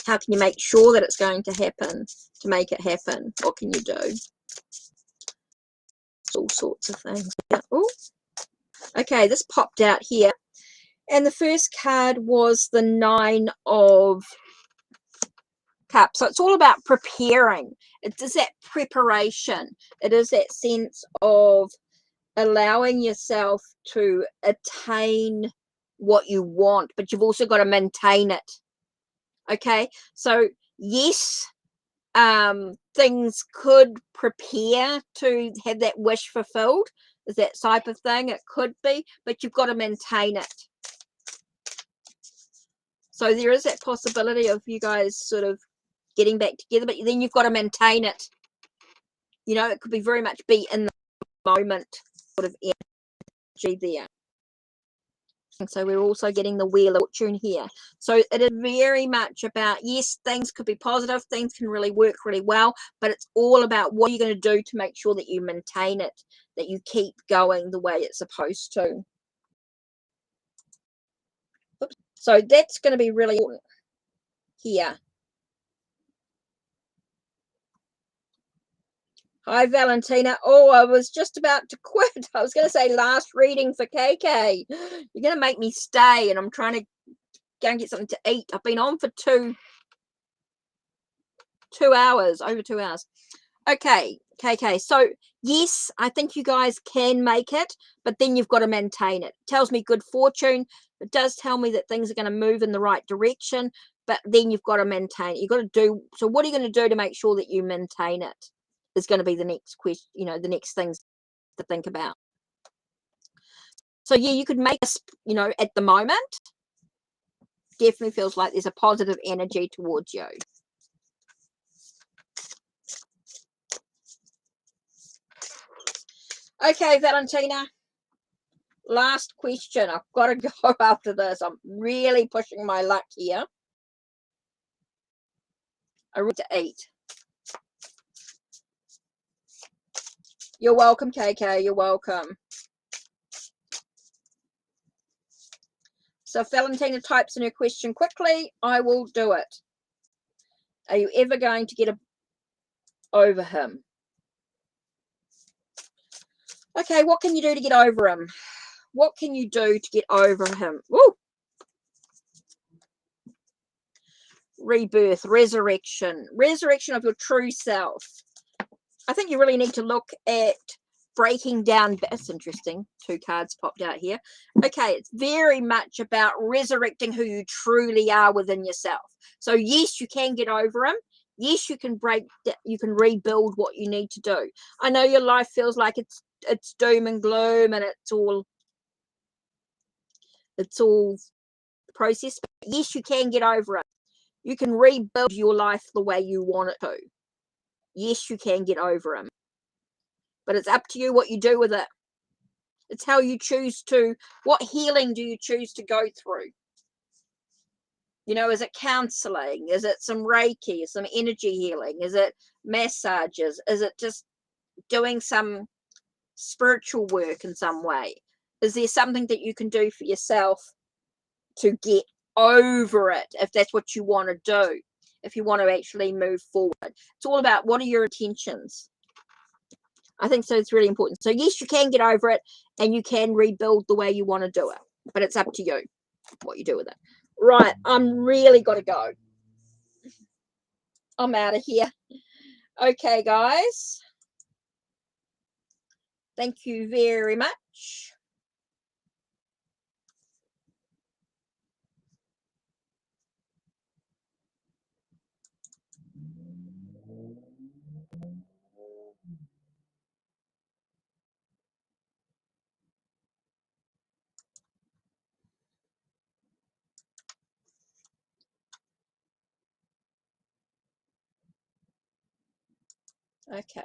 How can you make sure that it's going to happen? To make it happen, what can you do? All sorts of things. Ooh. Okay, this popped out here. And the first card was the 9 of Cups. So it's all about preparing. It is that preparation. It is that sense of allowing yourself to attain what you want, but you've also got to maintain it. Okay, so yes, things could prepare to have that wish fulfilled. Is that type of thing? It could be, but you've got to maintain it. So there is that possibility of you guys sort of getting back together, but then you've got to maintain it. You know, it could be very much be in the moment sort of energy there. And so we're also getting the Wheel of Fortune here. So it is very much about, yes, things could be positive, things can really work really well, but it's all about what you're going to do to make sure that you maintain it, that you keep going the way it's supposed to. Oops. So that's going to be really important here. Hi, Valentina. Oh, I was just about to quit. I was going to say last reading for KK. You're going to make me stay, and I'm trying to go and get something to eat. I've been on for 2 hours, over 2 hours. Okay, KK. So, yes, I think you guys can make it, but then you've got to maintain it. It tells me good fortune. It does tell me that things are going to move in the right direction, but then you've got to maintain it. You've got to do, so what are you going to do to make sure that you maintain it? Is going to be the next question, you know, the next things to think about. So yeah, you could make us, you know, at the moment, definitely feels like there's a positive energy towards you. Okay, Valentina, last question. I've got to go after this. I'm really pushing my luck here. I need to eat. You're welcome, KK. You're welcome. So if Valentina types in her question quickly, I will do it. Are you ever going to get over him? Okay, what can you do to get over him? What can you do to get over him? Woo! Rebirth, resurrection of your true self. I think you really need to look at breaking down. That's interesting. 2 cards popped out here. Okay, it's very much about resurrecting who you truly are within yourself. So yes, you can get over him. Yes, you can you can rebuild what you need to do. I know your life feels like it's doom and gloom and it's all process. But yes, you can get over it. You can rebuild your life the way you want it to. Yes, you can get over him. But it's up to you what you do with it. It's how you choose to, what healing do you choose to go through? You know, is it counseling? Is it some Reiki, some energy healing? Is it massages? Is it just doing some spiritual work in some way? Is there something that you can do for yourself to get over it, if that's what you want to do, if you want to actually move forward? It's all about what are your intentions. I think so. It's really important. So yes, you can get over it and you can rebuild the way you want to do it, but it's up to you what you do with it. Right, I'm really got to go. I'm out of here. Okay, guys. Thank you very much. Okay.